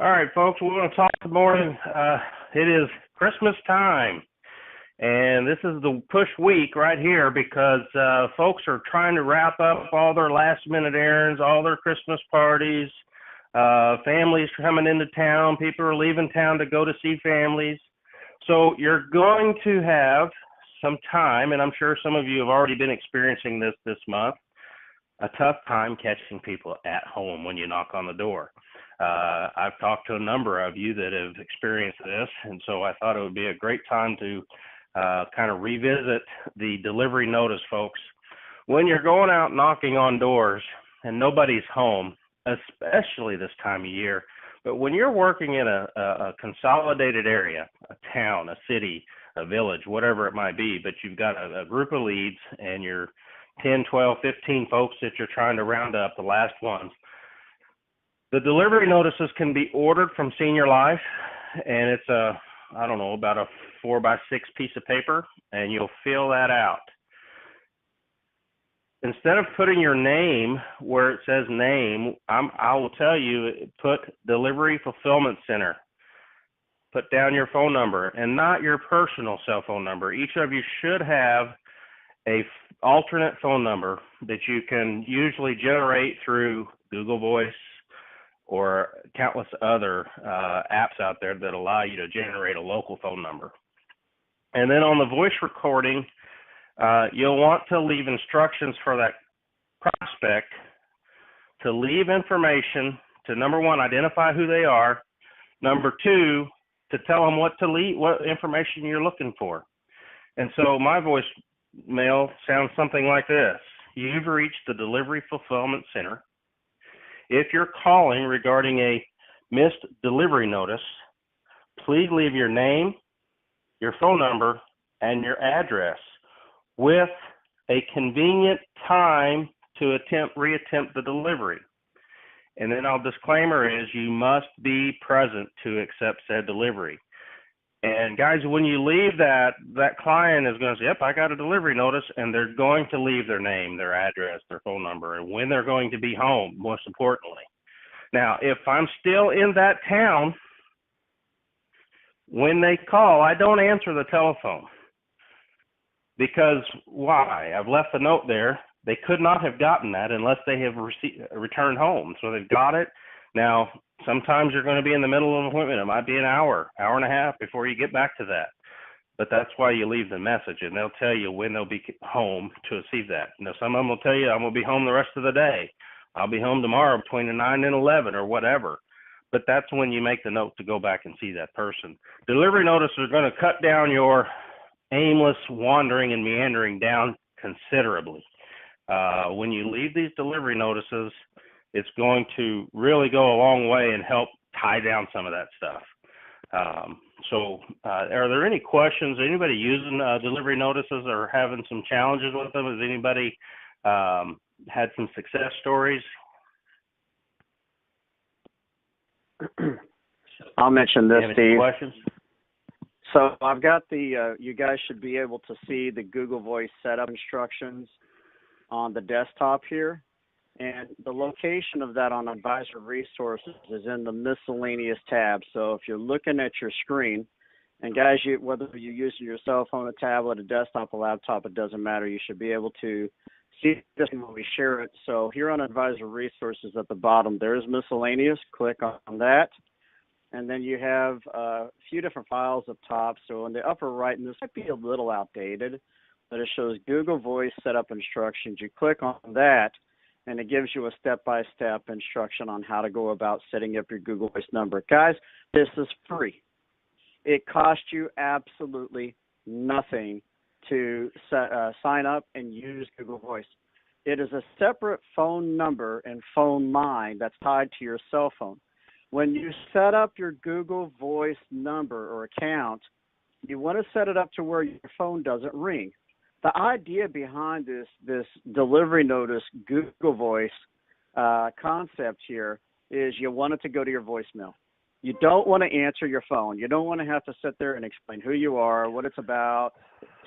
All right, folks, we're going to talk this morning. It is Christmas time, and this is the push week right here because folks are trying to wrap up all their last-minute errands, all their Christmas parties, families coming into town, people are leaving town to go to see families. So you're going to have some time, and I'm sure some of you have already been experiencing this month, a tough time catching people at home when you knock on the door. I've talked to a number of you that have experienced this, and so I thought it would be a great time to kind of revisit the delivery notice, folks. When you're going out knocking on doors and nobody's home, especially this time of year, but when you're working in a consolidated area, a town, a city, a village, whatever it might be, but you've got a group of leads and you're 10, 12, 15 folks that you're trying to round up, the last ones. The delivery notices can be ordered from Senior Life, and it's about a 4x6 piece of paper, and you'll fill that out. Instead of putting your name where it says name, I will tell you, put Delivery Fulfillment Center. Put down your phone number and not your personal cell phone number. Each of you should have a alternate phone number that you can usually generate through Google Voice or countless other apps out there that allow you to generate a local phone number. And then on the voice recording, you'll want to leave instructions for that prospect to leave information to, number one, identify who they are, number two, to tell them what information you're looking for. And so my voicemail sounds something like this. You've reached the Delivery Fulfillment Center. If you're calling regarding a missed delivery notice, please leave your name, your phone number, and your address with a convenient time to reattempt the delivery. And then our disclaimer is you must be present to accept said delivery. And guys, when you leave that client is going to say, yep, I got a delivery notice, and they're going to leave their name, their address, their phone number, and when they're going to be home, most importantly. Now, if I'm still in that town, when they call, I don't answer the telephone. Because why? I've left a note there. They could not have gotten that unless they have returned home. So they've got it. Now, sometimes you're going to be in the middle of an appointment. It might be an hour and a half before you get back to that. But that's why you leave the message, and they'll tell you when they'll be home to receive that. Now, some of them will tell you, I'm going to be home the rest of the day. I'll be home tomorrow between 9 and 11 or whatever. But that's when you make the note to go back and see that person. Delivery notices are going to cut down your aimless wandering and meandering down considerably. When you leave these delivery notices, it's going to really go a long way and help tie down some of that stuff. So are there any questions? Anybody using delivery notices or having some challenges with them? Has anybody had some success stories? I'll mention this, Steve. Questions? So I've got you guys should be able to see the Google Voice setup instructions on the desktop here. And the location of that on Advisor Resources is in the Miscellaneous tab. So if you're looking at your screen, and guys, whether you're using your cell phone, a tablet, a desktop, a laptop, it doesn't matter. You should be able to see this when we share it. So here on Advisor Resources at the bottom, there's Miscellaneous. Click on that. And then you have a few different files up top. So in the upper right, and this might be a little outdated, but it shows Google Voice setup instructions. You click on that, and it gives you a step-by-step instruction on how to go about setting up your Google Voice number. Guys, this is free. It costs you absolutely nothing to sign up and use Google Voice. It is a separate phone number and phone line that's tied to your cell phone. When you set up your Google Voice number or account, you want to set it up to where your phone doesn't ring. The idea behind this delivery notice Google Voice concept here is you want it to go to your voicemail. You don't want to answer your phone. You don't want to have to sit there and explain who you are, what it's about,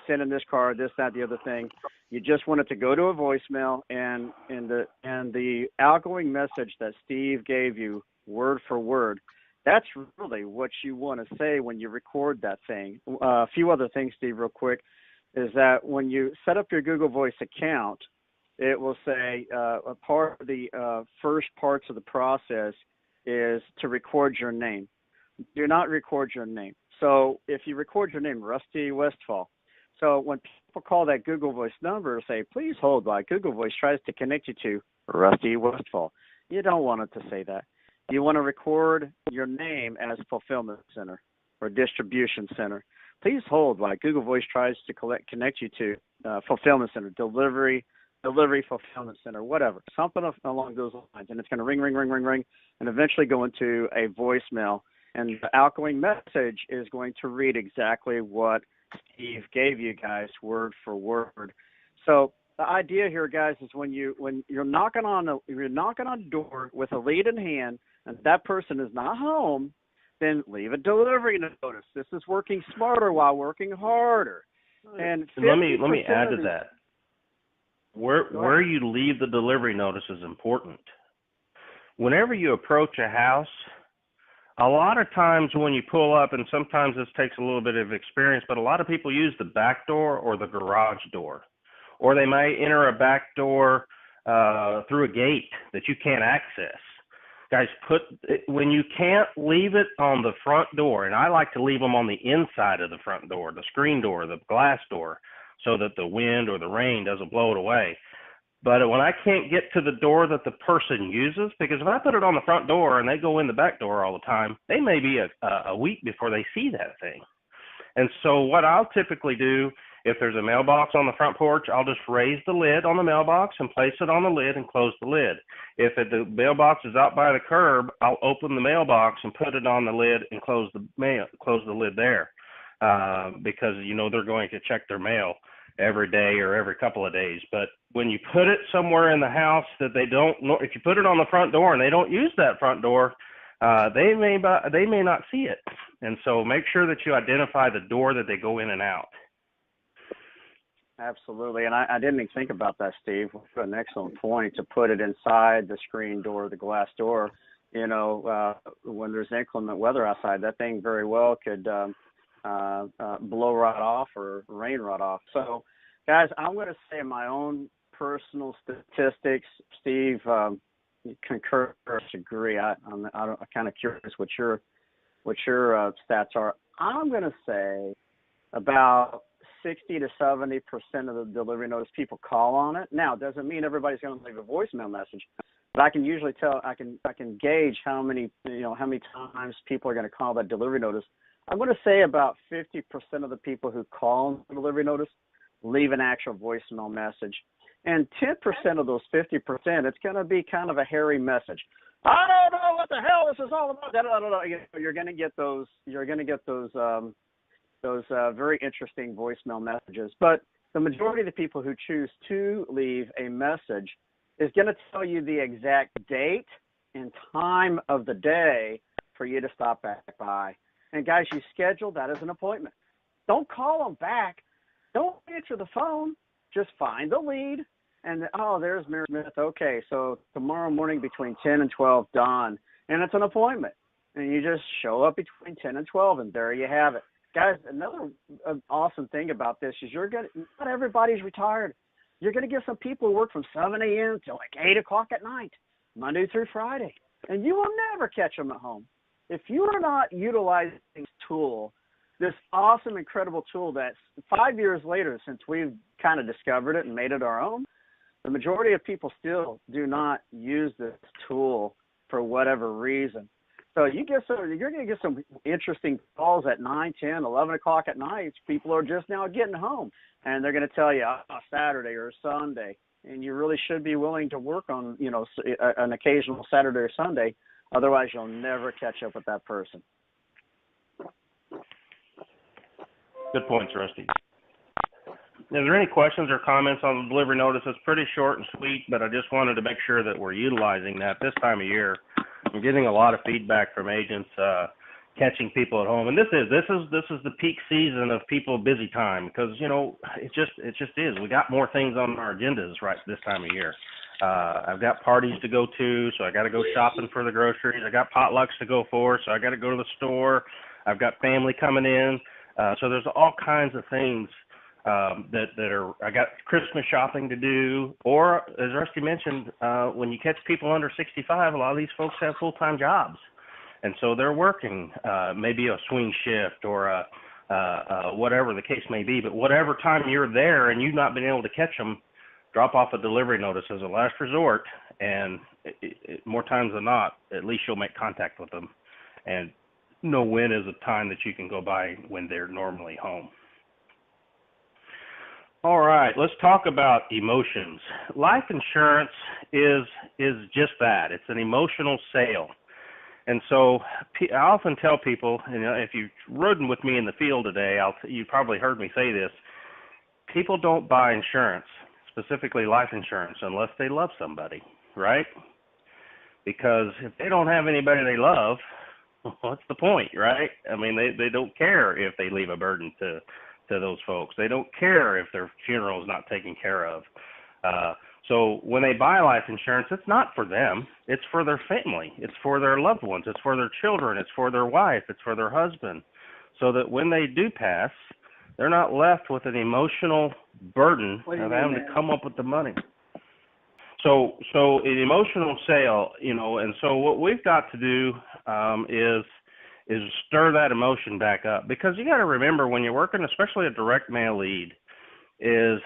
sending this card, this, that, the other thing. You just want it to go to a voicemail, and the outgoing message that Steve gave you, word for word, That's really what you want to say when you record that thing. A few other things, Steve, real quick, is that when you set up your Google Voice account, it will say a part of the first parts of the process is to record your name. Do not record your name. So if you record your name, Rusty Westfall, so when people call that Google Voice number, say, please hold while Google Voice tries to connect you to Rusty Westfall. You don't want it to say that. You want to record your name as Fulfillment Center or Distribution Center. Please hold while Google Voice tries to connect you to Fulfillment Center, Delivery Fulfillment Center, whatever, something along those lines. And it's going to ring, ring, ring, ring, ring, and eventually go into a voicemail. And the outgoing message is going to read exactly what Steve gave you guys, word for word. So the idea here, guys, is when you're knocking on a door with a lead in hand, and that person is not home, then leave a delivery notice. This is working smarter while working harder. And let me add to that. Where you leave the delivery notice is important. Whenever you approach a house, a lot of times when you pull up, and sometimes this takes a little bit of experience, but a lot of people use the back door or the garage door. Or they might enter a back door through a gate that you can't access. Guys, when you can't leave it on the front door, and I like to leave them on the inside of the front door, the screen door, the glass door, so that the wind or the rain doesn't blow it away. But when I can't get to the door that the person uses, because if I put it on the front door and they go in the back door all the time, they may be a week before they see that thing. And so what I'll typically do, if there's a mailbox on the front porch, I'll just raise the lid on the mailbox and place it on the lid and close the lid. If the mailbox is out by the curb, I'll open the mailbox and put it on the lid and close the lid there, because they're going to check their mail every day or every couple of days. But when you put it somewhere in the house that they don't know, if you put it on the front door and they don't use that front door, they may not see it. And so make sure that you identify the door that they go in and out. Absolutely. And I didn't even think about that, Steve. An excellent point to put it inside the screen door, the glass door. When there's inclement weather outside, that thing very well could blow right off or rain right off. So, guys, I'm going to say my own personal statistics. Steve, you concur or disagree? I'm kind of curious what your stats are. I'm going to say about 60 to 70% of the delivery notice people call on it. Now, it doesn't mean everybody's going to leave a voicemail message, but I can usually tell. I can gauge how many times people are going to call that delivery notice. I'm going to say about 50% of the people who call the delivery notice leave an actual voicemail message. And 10% of those 50%, it's going to be kind of a hairy message. I don't know what the hell this is all about. You're going to get those. You're going to get those very interesting voicemail messages. But the majority of the people who choose to leave a message is going to tell you the exact date and time of the day for you to stop back by. And guys, you schedule that as an appointment. Don't call them back. Don't answer the phone. Just find the lead. And, there's Mary Smith. Okay, so tomorrow morning between 10 and 12, done. And it's an appointment. And you just show up between 10 and 12, and there you have it. Guys, another awesome thing about this is not everybody's retired. You're going to get some people who work from 7 a.m. to like 8 o'clock at night, Monday through Friday. And you will never catch them at home. If you are not utilizing this tool, this awesome, incredible tool that's 5 years later since we've kind of discovered it and made it our own, the majority of people still do not use this tool for whatever reason. So you're going to get some interesting calls at 9, 10, 11 o'clock at night. People are just now getting home, and they're going to tell you Saturday or Sunday, and you really should be willing to work on an occasional Saturday or Sunday. Otherwise, you'll never catch up with that person. Good points, Rusty. Is there any questions or comments on the delivery notice? It's pretty short and sweet, but I just wanted to make sure that we're utilizing that this time of year. I'm getting a lot of feedback from agents catching people at home, and this is the peak season of people busy time because it just is. We got more things on our agendas right this time of year. I've got parties to go to, so I got to go shopping for the groceries. I got potlucks to go for, so I got to go to the store. I've got family coming in, so there's all kinds of things that are. I got Christmas shopping to do, or as Rusty mentioned, when you catch people under 65, a lot of these folks have full-time jobs, and so they're working maybe a swing shift or whatever the case may be. But whatever time you're there and you've not been able to catch them, drop off a delivery notice as a last resort, and more times than not, at least you'll make contact with them and know when is a time that you can go by when they're normally home. All right, let's talk about emotions. Life insurance is just that. It's an emotional sale. And so I often tell people, if you've ridden with me in the field today, you probably heard me say this, people don't buy insurance, specifically life insurance, unless they love somebody, right? Because if they don't have anybody they love, what's the point, right? I mean, they don't care if they leave a burden to those folks. They don't care if their funeral is not taken care of. So when they buy life insurance, it's not for them. It's for their family. It's for their loved ones. It's for their children. It's for their wife. It's for their husband. So that when they do pass, they're not left with an emotional burden of having to come up with the money. So an emotional sale, and so what we've got to do is stir that emotion back up, because you got to remember when you're working, especially a direct mail lead, is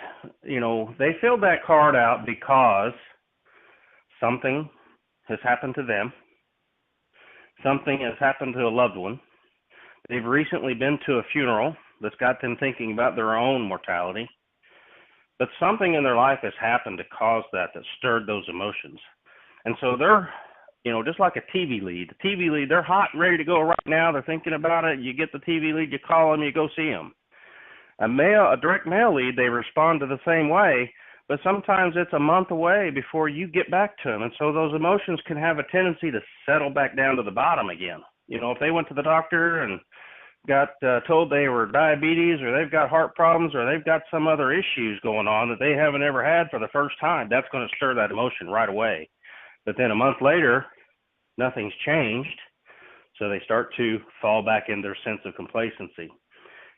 they filled that card out because something has happened to them, something has happened to a loved one. They've recently been to a funeral that's got them thinking about their own mortality, but something in their life has happened to cause that stirred those emotions. And so they're just like a TV lead. The TV lead, they're hot and ready to go right now. They're thinking about it. You get the TV lead, you call them, you go see them. A direct mail lead, they respond to the same way, but sometimes it's a month away before you get back to them. And so those emotions can have a tendency to settle back down to the bottom again. If they went to the doctor and got told they were diabetes, or they've got heart problems, or they've got some other issues going on that they haven't ever had for the first time, that's going to stir that emotion right away. But then a month later, nothing's changed, so they start to fall back in their sense of complacency.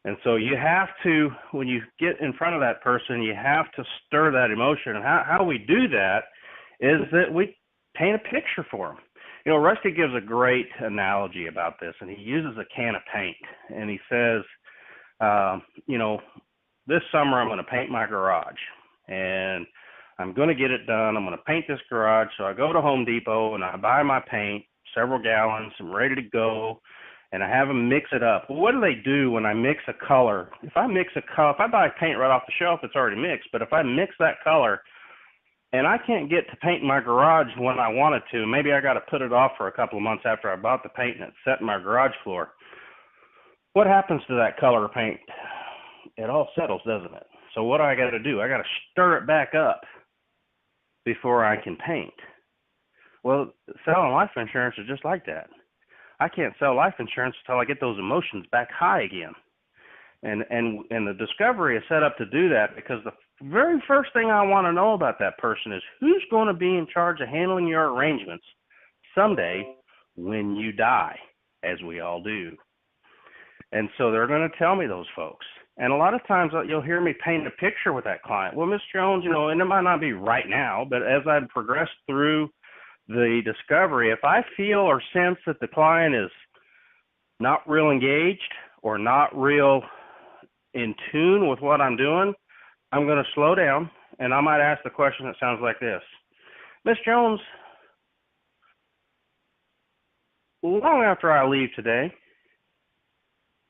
And so you have to, when you get in front of that person, you have to stir that emotion. And how we do that is that we paint a picture for them. Rusty gives a great analogy about this, and he uses a can of paint. And he says, this summer I'm going to paint my garage, and I'm going to get it done. I'm going to paint this garage. So I go to Home Depot and I buy my paint, several gallons. I'm ready to go, and I have them mix it up. Well, what do they do when I mix a color? If I buy paint right off the shelf, it's already mixed. But if I mix that color and I can't get to painting my garage when I wanted to, maybe I got to put it off for a couple of months after I bought the paint and it's set in my garage floor. What happens to that color of paint? It all settles, doesn't it? So what do I got to do? I got to stir it back up before I can paint. Well, selling life insurance is just like that. I can't sell life insurance until I get those emotions back high again. And the Discovery is set up to do that, because the very first thing I want to know about that person is who's going to be in charge of handling your arrangements someday when you die, as we all do. And so they're going to tell me those folks. And a lot of times you'll hear me paint a picture with that client. Well, Ms. Jones, and it might not be right now, but as I progress through the Discovery, if I feel or sense that the client is not real engaged or not real in tune with what I'm doing, I'm going to slow down, and I might ask the question that sounds like this. Ms. Jones, long after I leave today,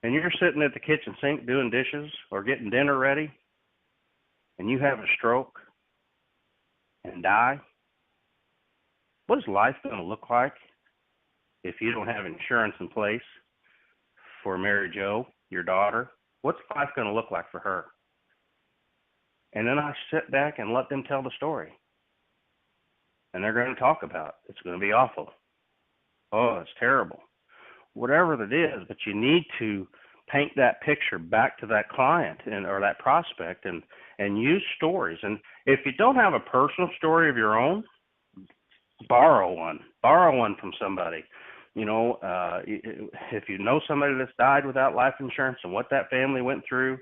and you're sitting at the kitchen sink doing dishes or getting dinner ready, and you have a stroke and die, what is life going to look like if you don't have insurance in place for Mary Jo, your daughter? What's life going to look like for her? And then I sit back and let them tell the story. And they're going to talk about it. It's going to be awful. Oh, it's terrible. Whatever it is, but you need to paint that picture back to that client or that prospect, and use stories. And if you don't have a personal story of your own, borrow one from somebody. If you know somebody that's died without life insurance and what that family went through,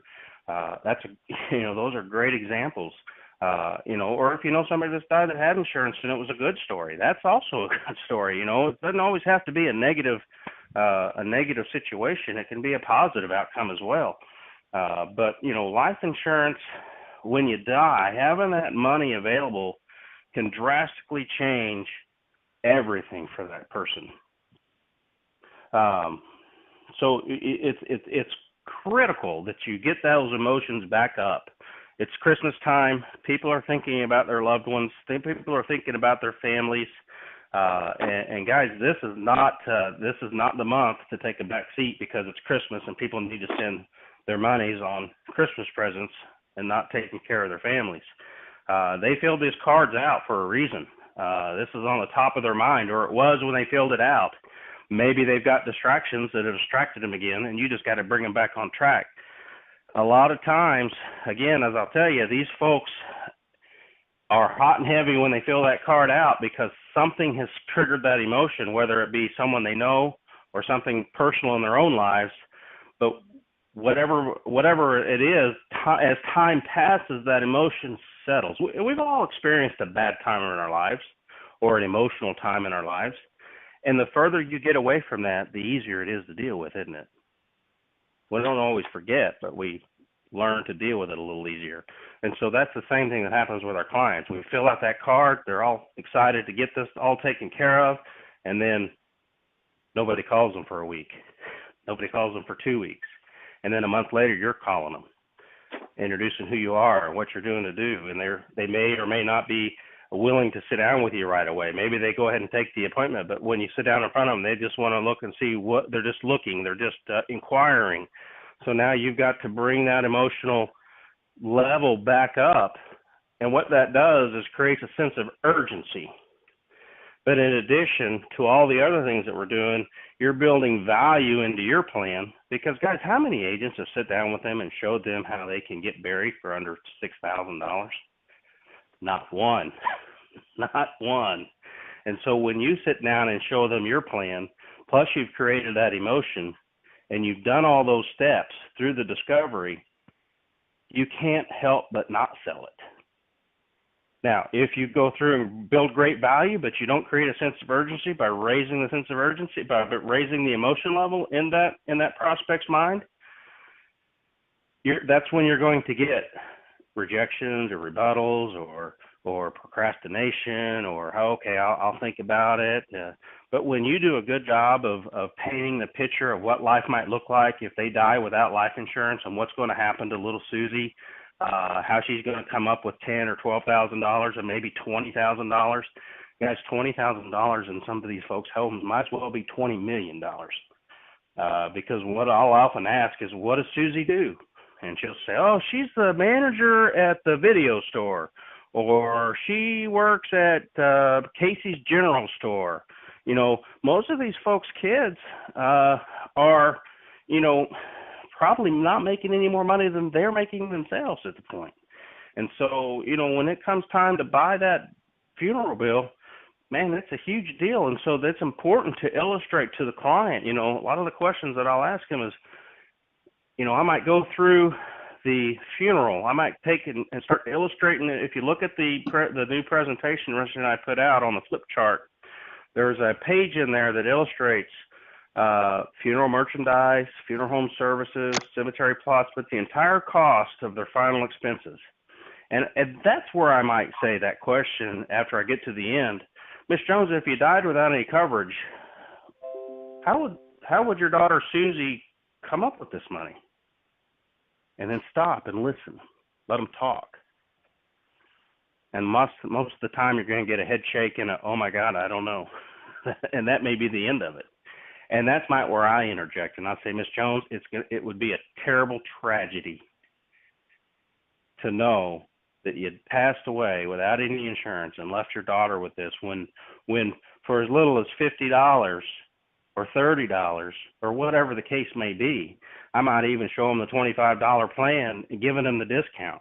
those are great examples. Or if you know somebody that's died that had insurance and it was a good story, that's also a good story. It doesn't always have to be a negative situation. It can be a positive outcome as well. But life insurance, when you die, having that money available can drastically change everything for that person. So it's critical that you get those emotions back up. It's Christmas time. People are thinking about their loved ones. People are thinking about their families. And guys, this is not the month to take a back seat because it's Christmas and people need to spend their monies on Christmas presents and not taking care of their families. They filled these cards out for a reason. This is on the top of their mind, or it was when they filled it out. Maybe they've got distractions that have distracted them again, and you just got to bring them back on track. A lot of times, again, as I'll tell you, these folks are hot and heavy when they fill that card out because something has triggered that emotion, whether it be someone they know or something personal in their own lives. But whatever it is, as time passes, that emotion settles. We've all experienced a bad time in our lives or an emotional time in our lives. And the further you get away from that, the easier it is to deal with, isn't it? We don't always forget, but we learn to deal with it a little easier. And so that's the same thing that happens with our clients. We fill out that card, they're all excited to get this all taken care of, and then nobody calls them for a week. Nobody calls them for 2 weeks. And then a month later, you're calling them, introducing who you are and what you're doing to do. And they may or may not be willing to sit down with you right away. Maybe they go ahead and take the appointment, but when you sit down in front of them, they just want to look and see what they're just looking. They're just inquiring. So now you've got to bring that emotional level back up. And what that does is creates a sense of urgency. But in addition to all the other things that we're doing, you're building value into your plan. Because, guys, how many agents have sat down with them and showed them how they can get buried for under $6,000? Not one. Not one. And so when you sit down and show them your plan, plus you've created that emotion, and you've done all those steps through the discovery, you can't help but not sell it. Now, if you go through and build great value, but you don't create a sense of urgency by raising the sense of urgency, by raising the emotion level in that prospect's mind, that's when you're going to get rejections or rebuttals or procrastination or, okay, I'll think about it. But when you do a good job of painting the picture of what life might look like if they die without life insurance and what's going to happen to little Susie, how she's going to come up with $10,000 or $12,000 or maybe $20,000. Guys, $20,000 in some of these folks' homes might as well be $20 million. Because what I'll often ask is, what does Susie do? And she'll say, oh, she's the manager at the video store, or she works at Casey's General Store. Most of these folks' kids are, probably not making any more money than they're making themselves at the point. And so, when it comes time to buy that funeral bill, man, that's a huge deal. And so that's important to illustrate to the client. A lot of the questions that I'll ask him is, I might go through the funeral. I might take it and start illustrating it. If you look at the new presentation Richard and I put out on the flip chart, there's a page in there that illustrates funeral merchandise, funeral home services, cemetery plots, but the entire cost of their final expenses. And that's where I might say that question after I get to the end. Miss Jones, if you died without any coverage, how would your daughter Susie come up with this money? And then stop and listen. Let them talk. And most of the time you're going to get a head shake and a, oh my God, I don't know. And that may be the end of it. And that's where I interject and I say, Miss Jones, it would be a terrible tragedy to know that you'd passed away without any insurance and left your daughter with this when for as little as $50, or $30 or whatever the case may be. I might even show them the $25 plan, giving them the discount,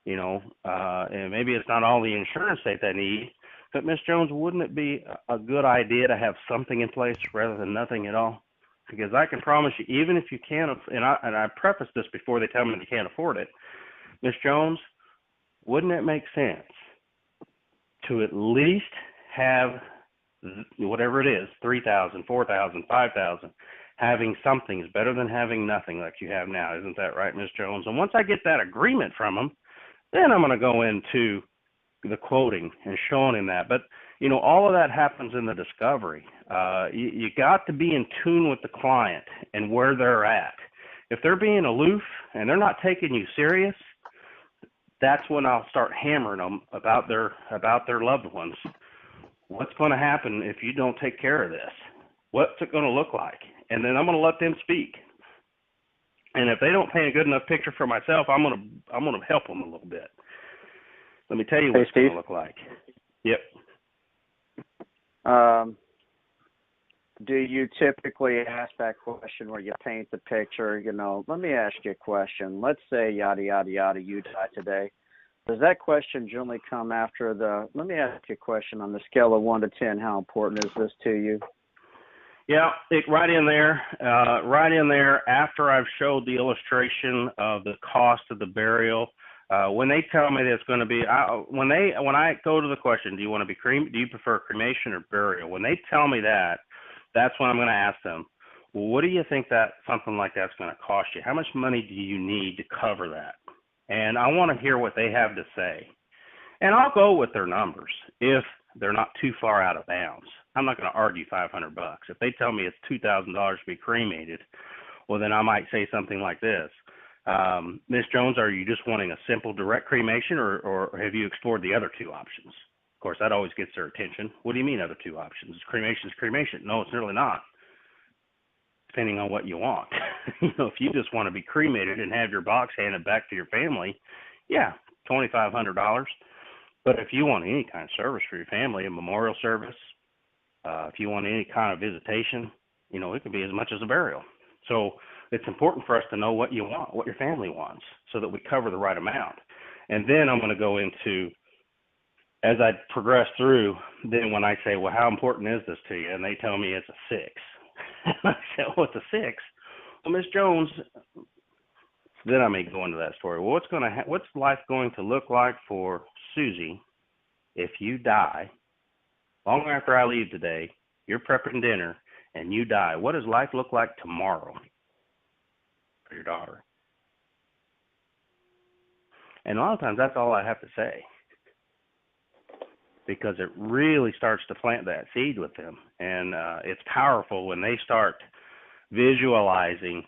and maybe it's not all the insurance that they need. But Miss Jones, wouldn't it be a good idea to have something in place rather than nothing at all? Because I can promise you, even if you can't, and I preface this before they tell me they can't afford it, Miss Jones, wouldn't it make sense to at least have whatever it is, 3,000, 4,000, 5,000, having something is better than having nothing like you have now. Isn't that right, Miss Jones? And once I get that agreement from them, then I'm going to go into the quoting and showing him that. But, all of that happens in the discovery. You got to be in tune with the client and where they're at. If they're being aloof and they're not taking you serious, that's when I'll start hammering them about their loved ones. What's going to happen if you don't take care of this? What's it going to look like? And then I'm going to let them speak. And if they don't paint a good enough picture for myself, I'm going to help them a little bit. Let me tell you what it's going to look like. Yep. Do you typically ask that question where you paint the picture? Let me ask you a question. Let's say yada yada yada, you die today. Does that question generally come after let me ask you a question on the scale of 1 to 10, how important is this to you? Yeah, right in there after I've showed the illustration of the cost of the burial. When they tell me that it's going to be, when I go to the question, do you prefer cremation or burial? When they tell me that, that's when I'm going to ask them, well, what do you think that something like that's going to cost you? How much money do you need to cover that? And I want to hear what they have to say. And I'll go with their numbers if they're not too far out of bounds. I'm not going to argue $500. If they tell me it's $2,000 to be cremated, well, then I might say something like this. Ms. Jones, are you just wanting a simple direct cremation or have you explored the other two options? Of course, that always gets their attention. What do you mean other two options? Cremation is cremation. No, it's really not. Depending on what you want. If you just want to be cremated and have your box handed back to your family, yeah, $2,500. But if you want any kind of service for your family, a memorial service, if you want any kind of visitation, it could be as much as a burial. So it's important for us to know what you want, what your family wants, so that we cover the right amount. And then I'm going to go into, as I progress through, then when I say, well, how important is this to you? And they tell me it's a 6. I said, oh, it's a 6. Well, Miss Jones, then I may go into that story. Well, what's life going to look like for Susie if you die? Long after I leave today, you're prepping dinner, and you die. What does life look like tomorrow for your daughter? And a lot of times that's all I have to say, because it really starts to plant that seed with them. And it's powerful when they start visualizing,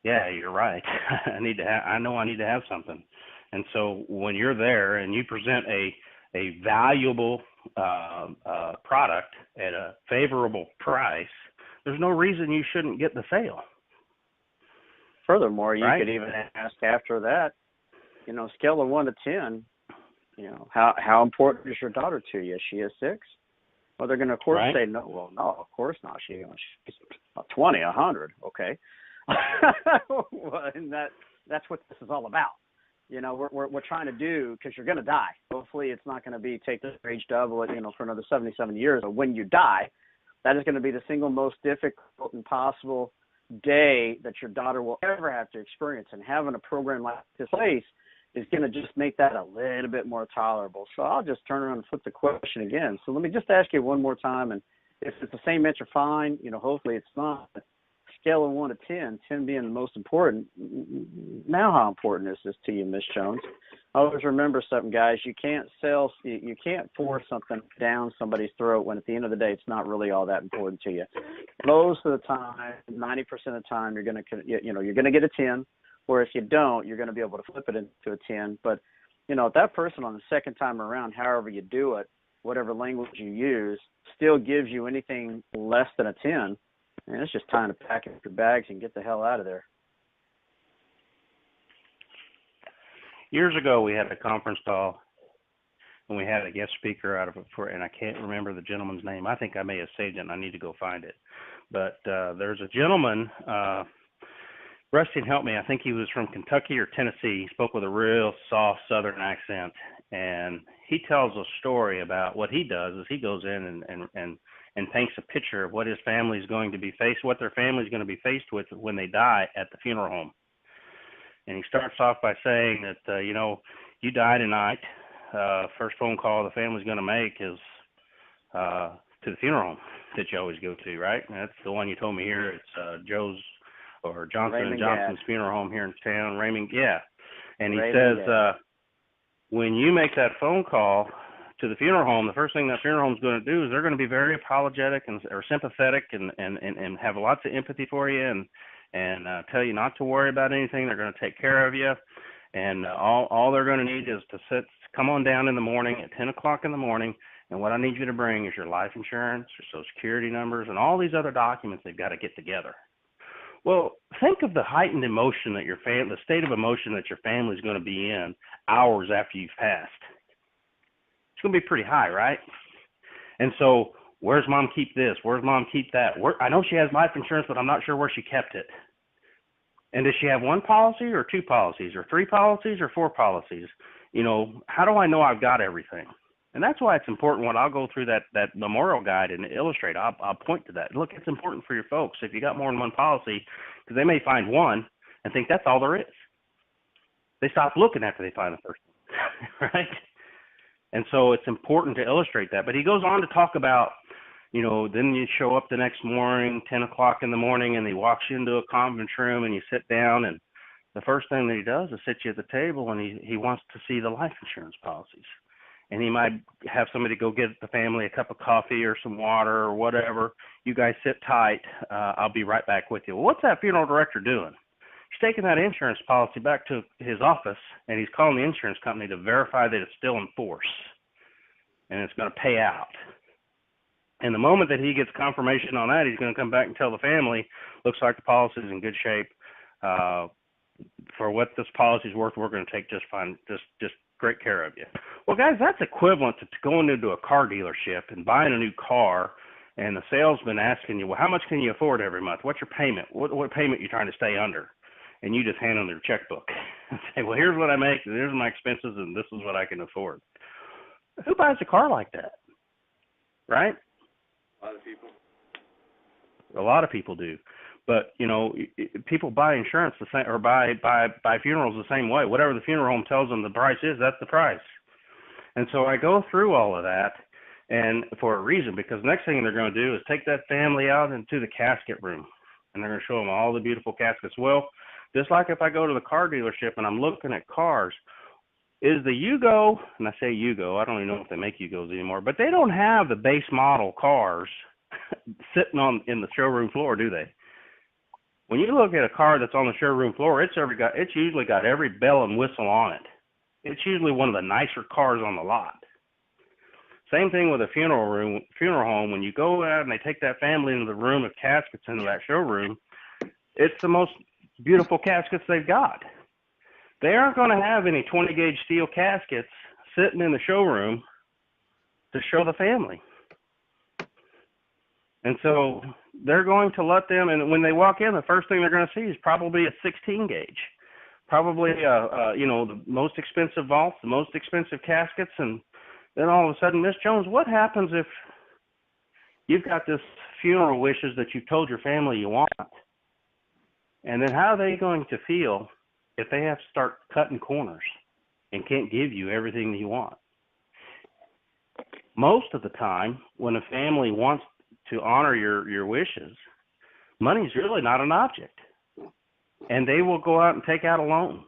yeah, you're right. I know I need to have something. And so when you're there and you present a valuable product at a favorable price, there's no reason you shouldn't get the sale. Furthermore, you could even ask after that, scale of 1 to 10, how important is your daughter to you? Is she a 6? Well, they're going to, of course, say, no. Well, no, of course not. She's 20, 100. Okay. Well, and that's what this is all about. We're trying to do, because you're going to die. Hopefully it's not going to be take the age double it, for another 77 years. Or when you die, that is going to be the single most difficult and possible day that your daughter will ever have to experience. And having a program like this in place is going to just make that a little bit more tolerable. So I'll just turn around and flip the question again. So let me just ask you one more time. And if it's the same answer, fine. Hopefully it's not. Scale of 1 to 10, 10 being the most important. Now, how important is this to you, Miss Jones? Always remember something, guys. You can't force something down somebody's throat when at the end of the day, it's not really all that important to you. Most of the time, 90% of the time, you're going to get a 10, or if you don't, you're going to be able to flip it into a 10. But, if that person on the second time around, however you do it, whatever language you use, still gives you anything less than a 10, and it's just time to pack up your bags and get the hell out of there. Years ago, we had a conference call, and we had a guest speaker and I can't remember the gentleman's name. I think I may have saved it, and I need to go find it. But there's a gentleman, Rusty, help me. I think he was from Kentucky or Tennessee. He spoke with a real soft Southern accent, and he tells a story about what he does is he goes in and paints a picture of what his family is going to be faced, what their family is going to be faced with when they die at the funeral home. And he starts off by saying that, you die tonight. First phone call the family's going to make is to the funeral home that you always go to, right? And that's the one you told me here. It's Joe's or Johnson Raymond and Johnson's Gadd. funeral home here in town, Raymond. Yeah. And he Raymond says, Gadd. when you make that phone call to the funeral home, the first thing that funeral home is going to do is they're going to be very apologetic or sympathetic and have lots of empathy for you and tell you not to worry about anything. They're going to take care of you. And all they're going to need is to come on down in the morning at 10 o'clock in the morning. And what I need you to bring is your life insurance, your Social Security numbers, and all these other documents they've got to get together. Well, think of the heightened emotion that the state of emotion that your family is going to be in hours after you've passed. It's going to be pretty high, right? And so, where's mom keep this? Where's mom keep that? I know she has life insurance, but I'm not sure where she kept it. And does she have one policy or two policies or three policies or four policies? How do I know I've got everything? And that's why it's important when I'll go through that memorial guide and illustrate, I'll point to that. Look, it's important for your folks if you got more than one policy, because they may find one and think that's all there is. They stop looking after they find the first one, right? And so it's important to illustrate that. But he goes on to talk about, then you show up the next morning, 10 o'clock in the morning, and he walks you into a conference room and you sit down, and the first thing that he does is sit you at the table, and he wants to see the life insurance policies. And he might have somebody go get the family a cup of coffee or some water or whatever. You guys sit tight. I'll be right back with you. Well, what's that funeral director doing? He's taking that insurance policy back to his office, and he's calling the insurance company to verify that it's still in force and it's going to pay out. And the moment that he gets confirmation on that, he's going to come back and tell the family, looks like the policy is in good shape. For what this policy is worth, we're going to take just fine, just great care of you. Well, guys, that's equivalent to going into a car dealership and buying a new car, and the salesman asking you, well, how much can you afford every month? What's your payment? What payment are you trying to stay under? And you just hand them their checkbook and say, well, here's what I make, and here's my expenses, and this is what I can afford. Who buys a car like that? Right? A lot of people. A lot of people do. But, people buy insurance the same, or buy funerals the same way. Whatever the funeral home tells them the price is, that's the price. And so I go through all of that, and for a reason, because next thing they're going to do is take that family out into the casket room, and they're going to show them all the beautiful caskets. Well, just like if I go to the car dealership and I'm looking at cars, is the Yugo, and I say Yugo, I don't even know if they make Yugos anymore, but they don't have the base model cars sitting in the showroom floor, do they? When you look at a car that's on the showroom floor, it's usually got every bell and whistle on it. It's usually one of the nicer cars on the lot. Same thing with a funeral home. When you go out and they take that family into the room of caskets into that showroom, it's the most beautiful caskets they've got. They aren't going to have any 20-gauge steel caskets sitting in the showroom to show the family. And so they're going to let them, and when they walk in, the first thing they're going to see is probably a 16-gauge, probably the most expensive vaults, the most expensive caskets, and then all of a sudden, Miss Jones, what happens if you've got this funeral wishes that you've told your family you want, and then how are they going to feel if they have to start cutting corners and can't give you everything that you want? Most of the time, when a family wants to honor your wishes, money's really not an object. And they will go out and take out a loan.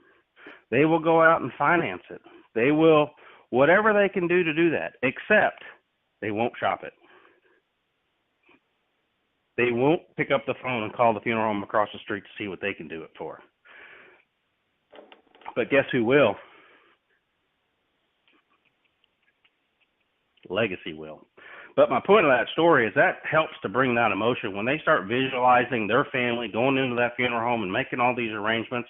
They will go out and finance it. They will, whatever they can do to do that, except they won't shop it. They won't pick up the phone and call the funeral home across the street to see what they can do it for. But guess who will? Legacy will. But my point of that story is that helps to bring that emotion. When they start visualizing their family going into that funeral home and making all these arrangements,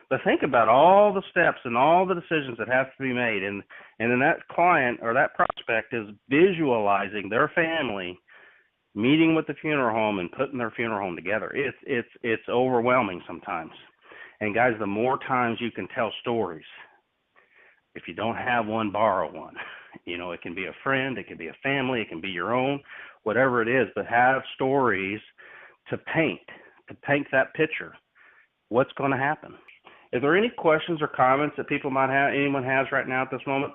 but think about all the steps and all the decisions that have to be made. And then that client or that prospect is visualizing their family meeting with the funeral home and putting their funeral home together. It's overwhelming sometimes. And guys, the more times you can tell stories, if you don't have one, borrow one. You know, it can be a friend, it can be a family, it can be your own, whatever it is, but have stories to paint that picture. What's going to happen? Is there any questions or comments that people might have, anyone has right now at this moment?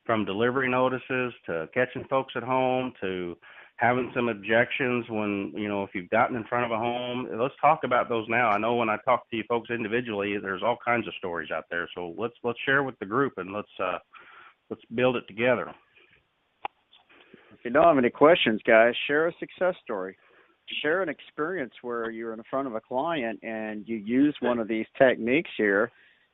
From delivery notices to catching folks at home to having some objections when, you know, if you've gotten in front of a home. Let's talk about those now. I know when I talk to you folks individually, there's all kinds of stories out there. So let's share with the group and let's build it together. If you don't have any questions, guys, share a success story. Share an experience where you're in front of a client and you use one of these techniques here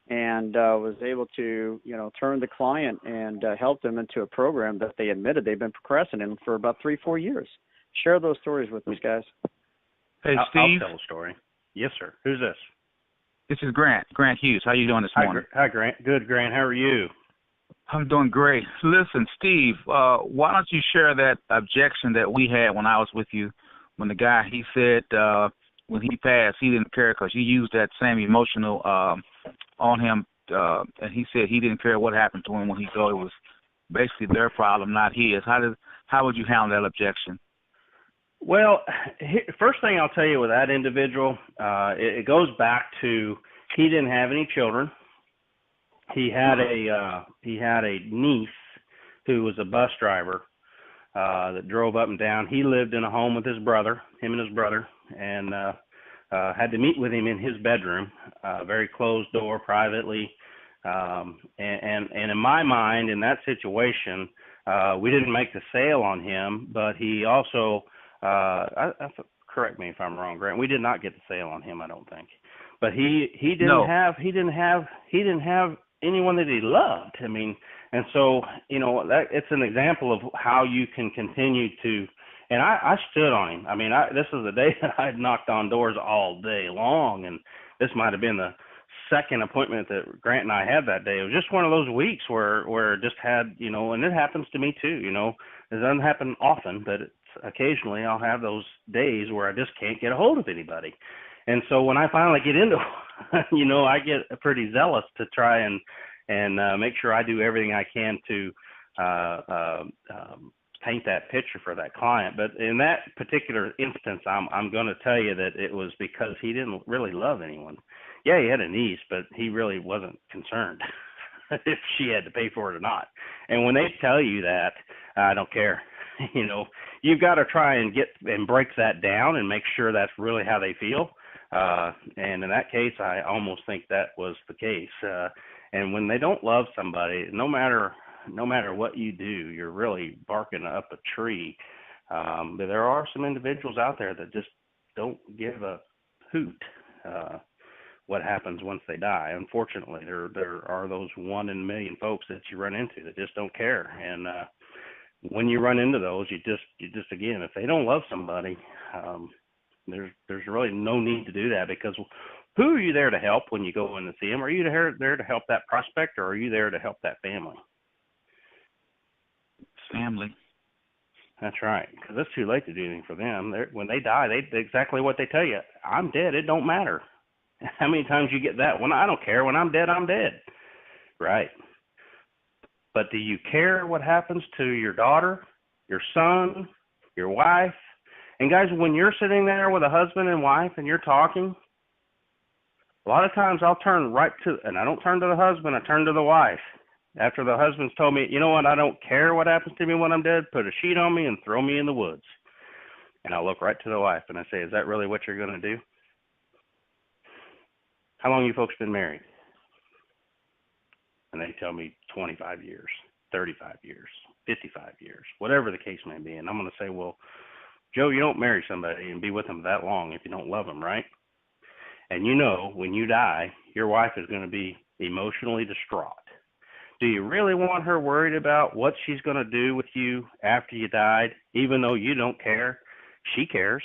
and was able to, you know, turn the client and help them into a program that they admitted they've been procrastinating for about 3-4 years. Share those stories with us, guys. Hey, Steve. I'll tell a story. Yes, sir. Who's this? This is Grant Hughes. How you doing this morning? Hi, Grant. Good, Grant. How are you? I'm doing great. Listen, Steve, why don't you share that objection that we had when I was with you, when the guy, he said when he passed, he didn't care because you used that same emotional on him, and he said he didn't care what happened to him when he thought it was basically their problem, not his. How would you handle that objection? Well, first thing I'll tell you with that individual, it goes back to he didn't have any children. He had a niece who was a bus driver that drove up and down. He lived in a home with his brother, him and his brother, and had to meet with him in his bedroom, very closed door, privately. And in my mind, in that situation, we didn't make the sale on him, but he also, correct me if I'm wrong, Grant, we did not get the sale on him, I don't think. But he didn't have anyone that he loved. I mean, and so, you know, that it's an example of how you can continue to. And I stood on him. I mean, this is a day that I had knocked on doors all day long, and this might have been the second appointment that Grant and I had that day. It was just one of those weeks where it just had, you know, and it happens to me too, you know. It doesn't happen often, but occasionally I'll have those days where I just can't get a hold of anybody. And so when I finally get into you know, I get pretty zealous to try and make sure I do everything I can to paint that picture for that client. But in that particular instance, I'm going to tell you that it was because he didn't really love anyone. Yeah, he had a niece, but he really wasn't concerned if she had to pay for it or not. And when they tell you that, I don't care. You know, you've got to try and break that down and make sure that's really how they feel. And in that case, I almost think that was the case. And when they don't love somebody, no matter what you do, you're really barking up a tree. But there are some individuals out there that just don't give a hoot what happens once they die. Unfortunately, there are those 1 in a million folks that you run into that just don't care. And when you run into those, you just again, if they don't love somebody, there's really no need to do that, because who are you there to help when you go in to see them? Are you there to help that prospect, or are you there to help that family? Family. That's right, because it's too late to do anything for them. When they die, they exactly what they tell you. I'm dead. It don't matter. How many times you get that? When I don't care. When I'm dead, I'm dead. Right. But do you care what happens to your daughter, your son, your wife? And guys, when you're sitting there with a husband and wife and you're talking, a lot of times I'll turn and I don't turn to the husband, I turn to the wife. After the husband's told me, you know what, I don't care what happens to me when I'm dead, put a sheet on me and throw me in the woods. And I'll look right to the wife and I say, is that really what you're going to do? How long you folks been married? And they tell me 25 years, 35 years, 55 years, whatever the case may be. And I'm going to say, well, Joe, you don't marry somebody and be with them that long if you don't love them, right? And you know, when you die, your wife is going to be emotionally distraught. Do you really want her worried about what she's going to do with you after you died, even though you don't care? She cares.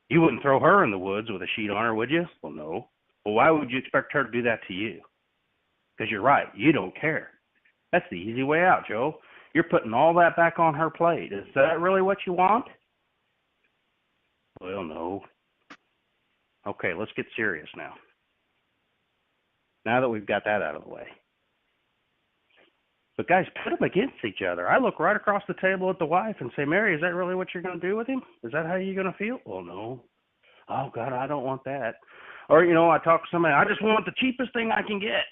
You wouldn't throw her in the woods with a sheet on her, would you? Well, no. Well, why would you expect her to do that to you? Because you're right, you don't care. That's the easy way out, Joe. You're putting all that back on her plate. Is that really what you want? Well, no. Okay, let's get serious now. Now that we've got that out of the way. But guys, put them against each other. I look right across the table at the wife and say, Mary, is that really what you're going to do with him? Is that how you're going to feel? Well, no. Oh, God, I don't want that. Or, I talk to somebody, I just want the cheapest thing I can get.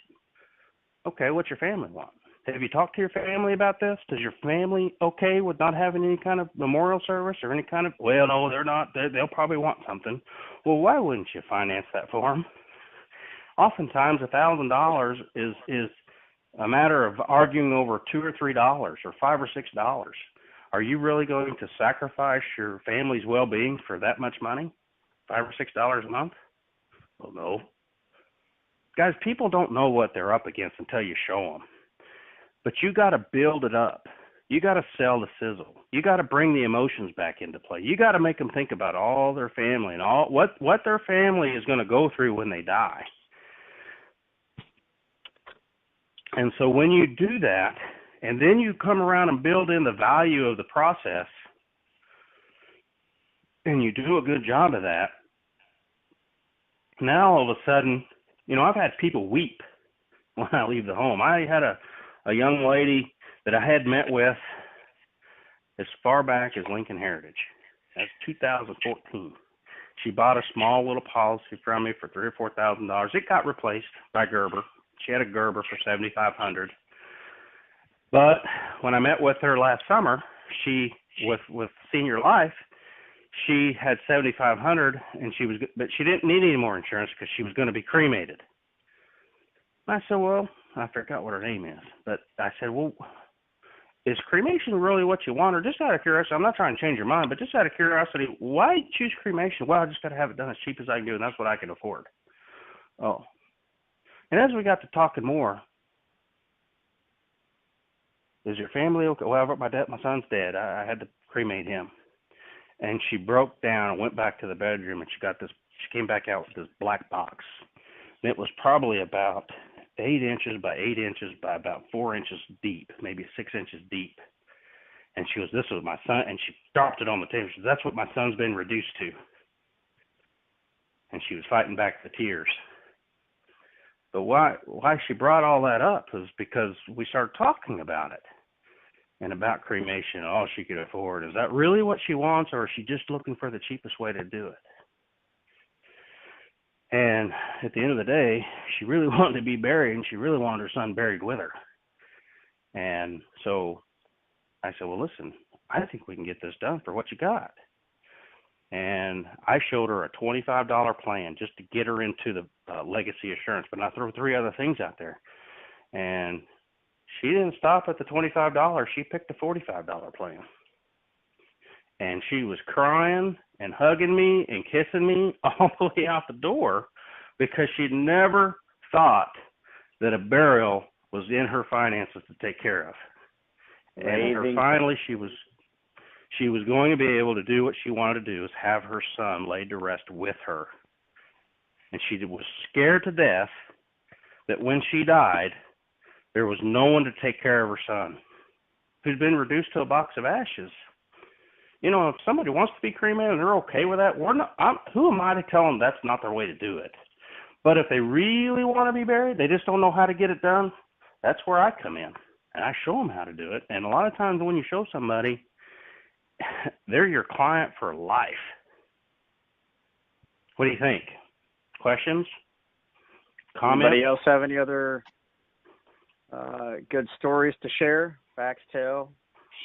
Okay, what's your family want? Have you talked to your family about this? Does your family okay with not having any kind of memorial service or any kind of, well, no, they're not. They'll probably want something. Well, why wouldn't you finance that for them? Oftentimes, $1,000 is a matter of arguing over $2 or $3 or $5 or $6. Are you really going to sacrifice your family's well-being for that much money? $5 or $6 a month? Well, no. Guys, people don't know what they're up against until you show them. But you got to build it up. You got to sell the sizzle. You got to bring the emotions back into play. You got to make them think about all their family and all what their family is going to go through when they die. And so when you do that, and then you come around and build in the value of the process, and you do a good job of that, now all of a sudden, I've had people weep when I leave the home. I had a young lady that I had met with as far back as Lincoln Heritage. That's 2014. She bought a small little policy from me for $3,000 or $4,000. It got replaced by Gerber. She had a Gerber for $7,500. But when I met with her last summer, she with Senior Life, she had $7,500, but she didn't need any more insurance because she was going to be cremated. I said, well, I forgot what her name is, but I said, well, is cremation really what you want? Or just out of curiosity, I'm not trying to change your mind, but just out of curiosity, why choose cremation? Well, I just got to have it done as cheap as I can do, and that's what I can afford. Oh. And as we got to talking more, is your family okay? Well, my son's dead. I had to cremate him. And she broke down and went back to the bedroom, and she came back out with this black box. And it was probably about 8 inches by 8 inches by about 4 inches deep, maybe 6 inches deep. And this was my son, and she dropped it on the table. She said, that's what my son's been reduced to. And she was fighting back the tears. But why she brought all that up was because we started talking about it and about cremation and all she could afford. Is that really what she wants, or is she just looking for the cheapest way to do it? And at the end of the day, she really wanted to be buried, and she really wanted her son buried with her. And so I said, well, listen, I think we can get this done for what you got. And I showed her a $25 plan just to get her into the legacy assurance. But I threw 3 other things out there. And she didn't stop at the $25. She picked a $45 plan. And she was crying and hugging me and kissing me all the way out the door because she'd never thought that a burial was in her finances to take care of. And finally she was going to be able to do what she wanted to do, is have her son laid to rest with her. And she was scared to death that when she died, there was no one to take care of her son, who'd been reduced to a box of ashes. If somebody wants to be cremated and they're okay with that, who am I to tell them that's not their way to do it? But if they really want to be buried, they just don't know how to get it done, that's where I come in. And I show them how to do it. And a lot of times when you show somebody, they're your client for life. What do you think? Questions? Comments? Anybody else have any other good stories to share? Facts tell.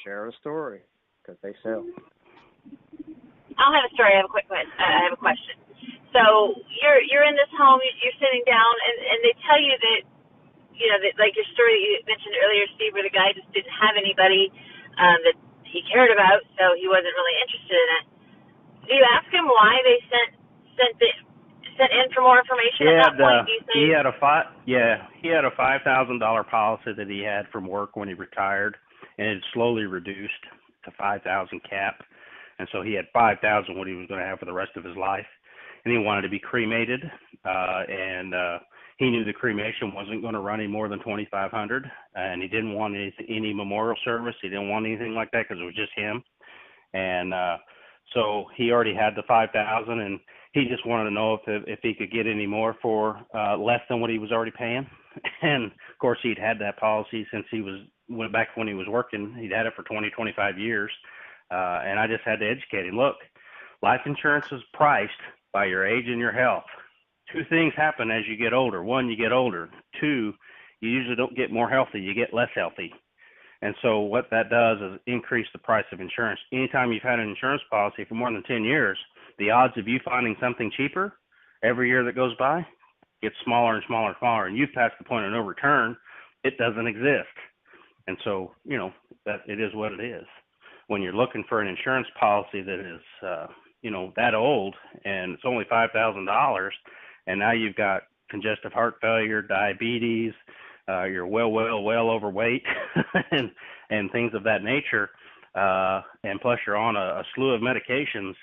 Share a story, because they sell. I'll have a story. I have a question. So you're in this home. You're sitting down, and they tell you that, that, like your story that you mentioned earlier, Steve, where the guy just didn't have anybody that he cared about, so he wasn't really interested in it. Do you ask him why they sent in for more information at that point? Do you say he had a $5,000 policy that he had from work when he retired, and it slowly reduced to $5,000 cap, and so he had $5,000 what he was going to have for the rest of his life, and he wanted to be cremated, and he knew the cremation wasn't going to run any more than 2,500, and he didn't want any memorial service. He didn't want anything like that because it was just him. And so he already had the 5,000, and he just wanted to know if he could get any more for less than what he was already paying. And of course, he'd had that policy since went back when he was working. He'd had it for 20, 25 years. And I just had to educate him. Look, life insurance is priced by your age and your health. Two things happen as you get older. One, you get older. Two, you usually don't get more healthy, you get less healthy. And so what that does is increase the price of insurance. Anytime you've had an insurance policy for more than 10 years, the odds of you finding something cheaper every year that goes by gets smaller and smaller and smaller. And you've passed the point of no return. It doesn't exist. And so, that it is what it is. When you're looking for an insurance policy that is, that old and it's only $5,000, and now you've got congestive heart failure, diabetes, you're well overweight, and things of that nature, and plus you're on a slew of medications.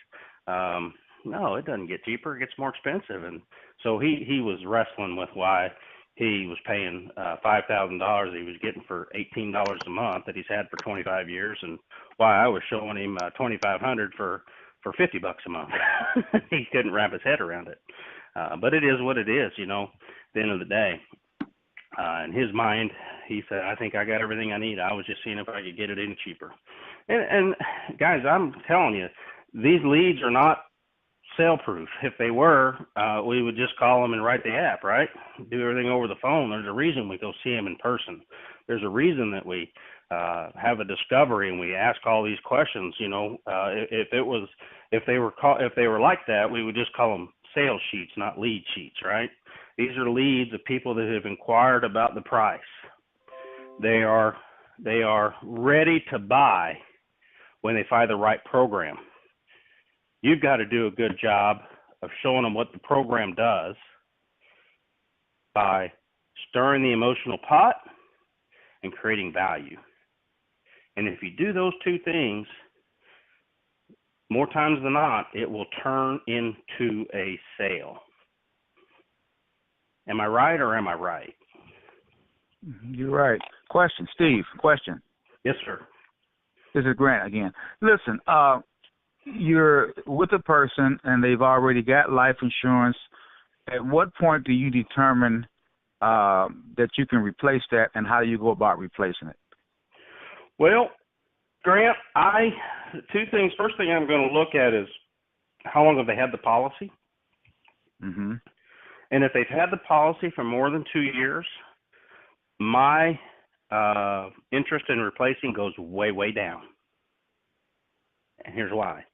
No, it doesn't get cheaper; it gets more expensive. And so he was wrestling with why he was paying $5,000 he was getting for $18 a month that he's had for 25 years, and why I was showing him $2,500 for $50 a month. He couldn't wrap his head around it. But it is what it is, at the end of the day. In his mind, he said, I think I got everything I need. I was just seeing if I could get it any cheaper. And guys, I'm telling you, these leads are not sale-proof. If they were, we would just call them and write the app, right? Do everything over the phone. There's a reason we go see them in person. There's a reason that we have a discovery and we ask all these questions. If they were like that, we would just call them sales sheets, not lead sheets, right? These are leads of people that have inquired about the price. They are ready to buy when they find the right program. You've got to do a good job of showing them what the program does by stirring the emotional pot and creating value. And if you do those two things, more times than not, it will turn into a sale. Am I right or am I right? You're right. Question, Steve, question. Yes, sir. This is Grant again. Listen, you're with a person and they've already got life insurance. At what point do you determine that you can replace that, and how do you go about replacing it? Well, Grant, two things. First thing I'm going to look at is how long have they had the policy? Mm-hmm. And if they've had the policy for more than 2 years, my interest in replacing goes way, way down. And here's why.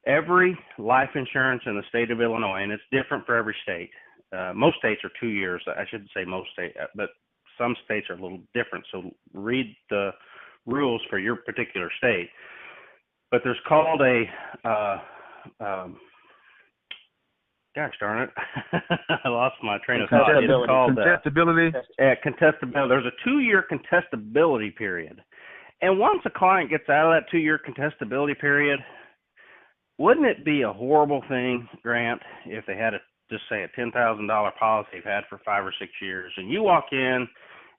Every life insurance in the state of Illinois, and it's different for every state. Most states are 2 years. I shouldn't say most states, but some states are a little different. So read the rules for your particular state. But there's called gosh darn it, I lost my train of thought. It's called contestability. Contestability. There's a 2-year contestability period. And once a client gets out of that 2-year contestability period, wouldn't it be a horrible thing, Grant, if they had just say a $10,000 policy they've had for 5 or 6 years, and you walk in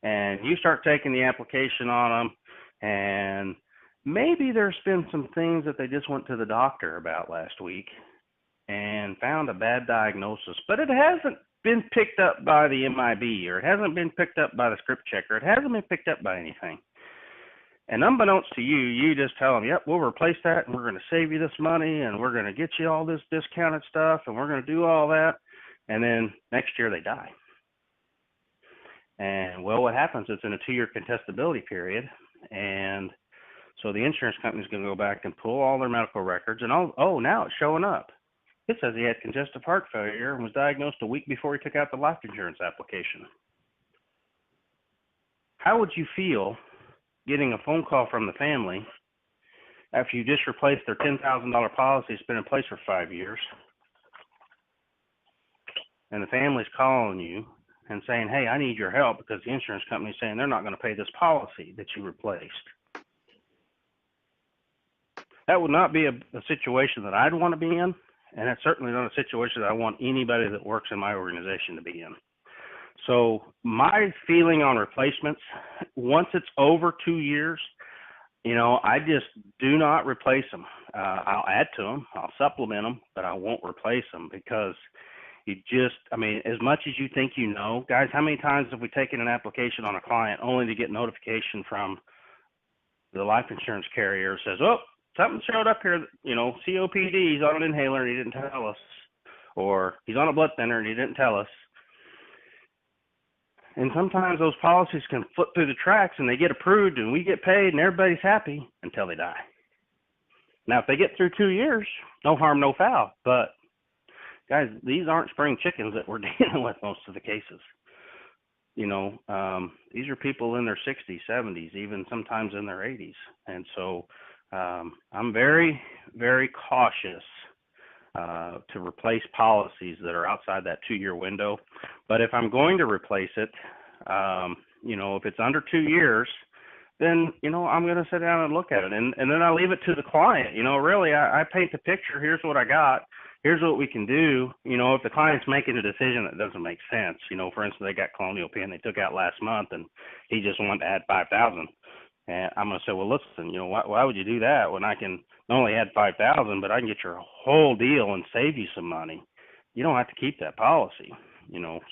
and you start taking the application on them, and maybe there's been some things that they just went to the doctor about last week and found a bad diagnosis, but it hasn't been picked up by the MIB, or it hasn't been picked up by the script checker. It hasn't been picked up by anything. And unbeknownst to you, you just tell them, yep, we'll replace that, and we're going to save you this money, and we're going to get you all this discounted stuff, and we're going to do all that. And then next year they die. And, well, what happens is in a 2-year contestability period, and so the insurance company's going to go back and pull all their medical records, and now it's showing up. It says he had congestive heart failure and was diagnosed a week before he took out the life insurance application. How would you feel getting a phone call from the family after you just replaced their $10,000 policy that's been in place for 5 years, and the family's calling you and saying, hey, I need your help because the insurance company's saying they're not going to pay this policy that you replaced? That would not be a situation that I'd want to be in, and that's certainly not a situation that I want anybody that works in my organization to be in. So my feeling on replacements, once it's over 2 years, I just do not replace them. I'll add to them, I'll supplement them, but I won't replace them because as much as you think guys, how many times have we taken an application on a client only to get notification from the life insurance carrier says, oh, something showed up here, COPD, he's on an inhaler and he didn't tell us, or he's on a blood thinner and he didn't tell us. And sometimes those policies can flip through the cracks and they get approved and we get paid and everybody's happy until they die. Now, if they get through 2 years, no harm, no foul. But, guys, these aren't spring chickens that we're dealing with most of the cases. These are people in their 60s, 70s, even sometimes in their 80s. And so I'm very, very cautious to replace policies that are outside that 2-year window. But if I'm going to replace it, if it's under 2 years, then, I'm going to sit down and look at it. And then I leave it to the client. Really, I paint the picture. Here's what I got. Here's what we can do. If the client's making a decision that doesn't make sense, for instance, they got Colonial Penn they took out last month and he just wanted to add 5,000. And I'm going to say, well, listen, why would you do that when I can not only add 5,000, but I can get your whole deal and save you some money? You don't have to keep that policy,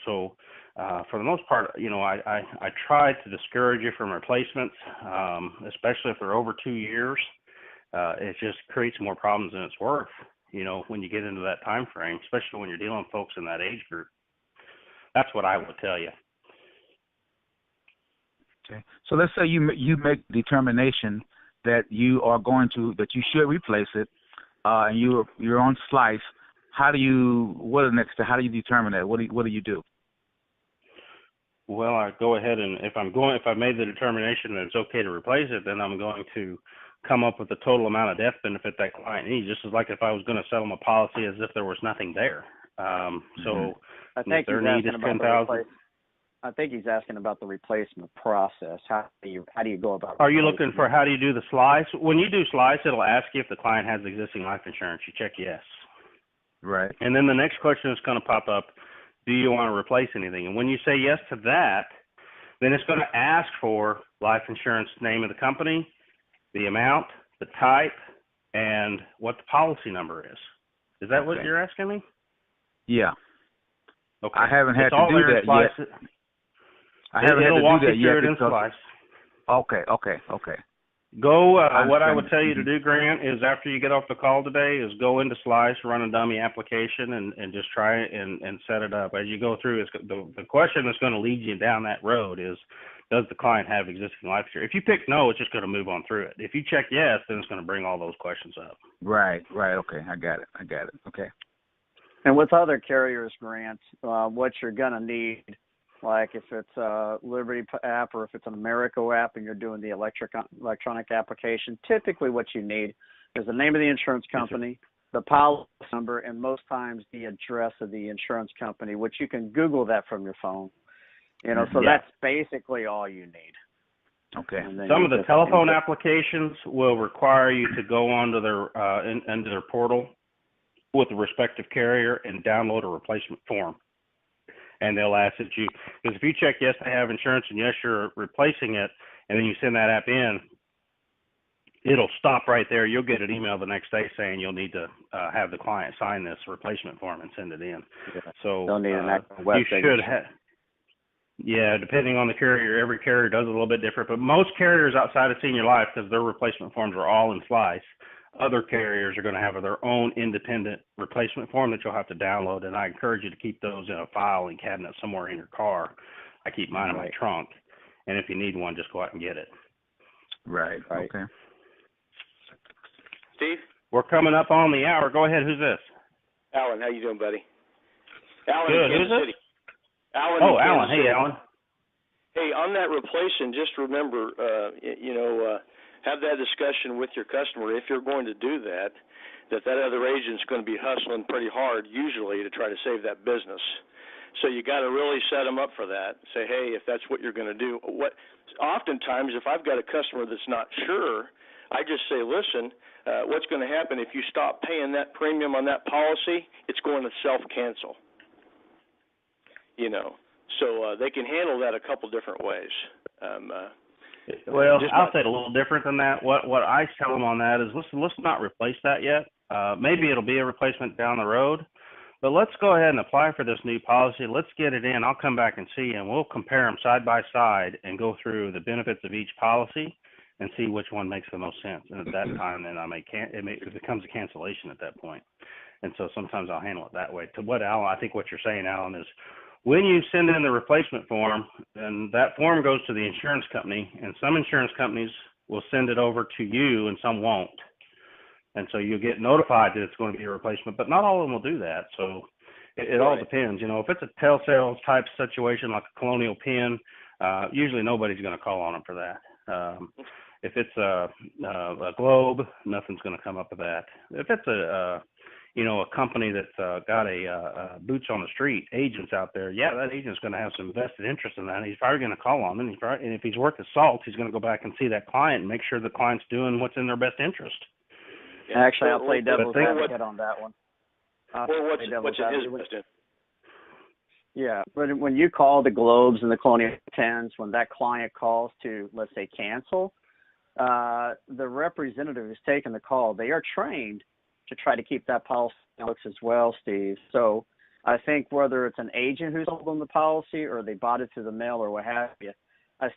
So for the most part, I try to discourage you from replacements, especially if they're over 2 years. It just creates more problems than it's worth, when you get into that time frame, especially when you're dealing with folks in that age group. That's what I would tell you. Okay. So let's say you make determination that you should replace it, and you're on Slice. What are the next steps? How do you determine that? What do you do? Well, I go ahead and if I've made the determination that it's okay to replace it, then I'm going to come up with the total amount of death benefit that client needs, just as like if I was going to sell them a policy as if there was nothing there. So I think their need is 10,000. I think he's asking about the replacement process. How do you go about? Are you looking for how do you do the Slice? When you do Slice, it'll ask you if the client has existing life insurance. You check yes. Right. And then the next question is going to pop up, do you want to replace anything? And when you say yes to that, then it's going to ask for life insurance name of the company, the amount, the type, and what the policy number is. Is that what you're asking me? Yeah. Okay. I haven't had to do that yet. I haven't had to do that yet because. Okay. Go. What I would tell you to do, Grant, is after you get off the call today, is go into Slice, run a dummy application, and just try it and set it up. As you go through, the question that's going to lead you down that road is, does the client have existing life insurance? If you pick no, it's just going to move on through it. If you check yes, then it's going to bring all those questions up. Right. Okay, I got it. Okay. And with other carriers, Grant, what you're going to need, like if it's a Liberty app or if it's an Americo app and you're doing the electronic application, typically what you need is the name of the insurance company, the policy number, and most times the address of the insurance company, which you can Google that from your phone. So that's basically all you need. Okay. Some of the telephone applications will require you to go onto their into their portal with the respective carrier and download a replacement form. And they'll ask that you, because if you check yes, I have insurance, and yes, you're replacing it, and then you send that app in, it'll stop right there. You'll get an email the next day saying you'll need to have the client sign this replacement form and send it in. Yeah. So they'll need an actual web you should have. Yeah, depending on the carrier, every carrier does it a little bit different. But most carriers outside of Senior Life, because their replacement forms are all in Slice, other carriers are going to have their own independent replacement form that you'll have to download, and I encourage you to keep those in a filing cabinet somewhere in your car. I keep mine in my trunk, and if you need one, just go out and get it. Right. Okay. Steve? We're coming up on the hour. Go ahead. Who's this? Alan, how you doing, buddy? Alan. Good. Who's this? City. Alan. Oh, Alan. Hey, Alan. Hey, on that replacement, just remember, have that discussion with your customer if you're going to do that other agent's going to be hustling pretty hard usually to try to save that business. So you got to really set them up for that. Say, hey, if that's what you're going to do. Oftentimes, if I've got a customer that's not sure, I just say, listen, what's going to happen if you stop paying that premium on that policy? It's going to self-cancel. So they can handle that a couple different ways. Well, I'll say it a little different than that. What I tell them on that is, listen, let's not replace that yet. Maybe it'll be a replacement down the road, but let's go ahead and apply for this new policy. Let's get it in. I'll come back and see you, and we'll compare them side by side and go through the benefits of each policy and see which one makes the most sense. And at that time, then it becomes a cancellation at that point. And so sometimes I'll handle it that way. To what Alan, I think what you're saying, Alan, is when you send in the replacement form, then that form goes to the insurance company, and some insurance companies will send it over to you and some won't. And so you'll get notified that it's going to be a replacement, but not all of them will do that. So it all depends. You know, if it's a telesales type situation like a Colonial Penn, usually nobody's going to call on them for that. If it's a Globe, nothing's going to come up with that. If it's a company that's got a boots on the street, agents out there, that agent's going to have some vested interest in that. And he's probably going to call on them. And if he's worth his salt, he's going to go back and see that client and make sure the client's doing what's in their best interest. Yeah. Actually, I'll play devil's advocate on that one. What's in his best interest? Yeah, but when you call the Globes and the Colonial Penns, when that client calls to, let's say, cancel, the representative who's taking the call, they are trained to try to keep that policy on the books as well, Steve. So I think whether it's an agent who's sold them the policy or they bought it through the mail or what have you, I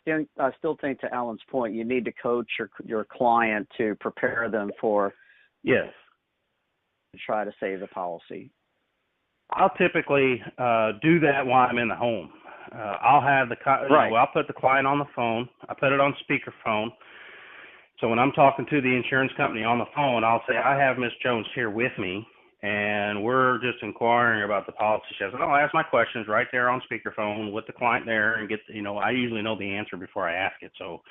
still think, to Alan's point, you need to coach your client to prepare them for yes to try to save the policy. I'll typically do that while I'm in the home. I'll have I'll put the client on the phone. I put it on speakerphone. So when I'm talking to the insurance company on the phone, I'll say, I have Miss Jones here with me, and we're just inquiring about the policy. I'll ask my questions right there on speakerphone with the client there and I usually know the answer before I ask it. So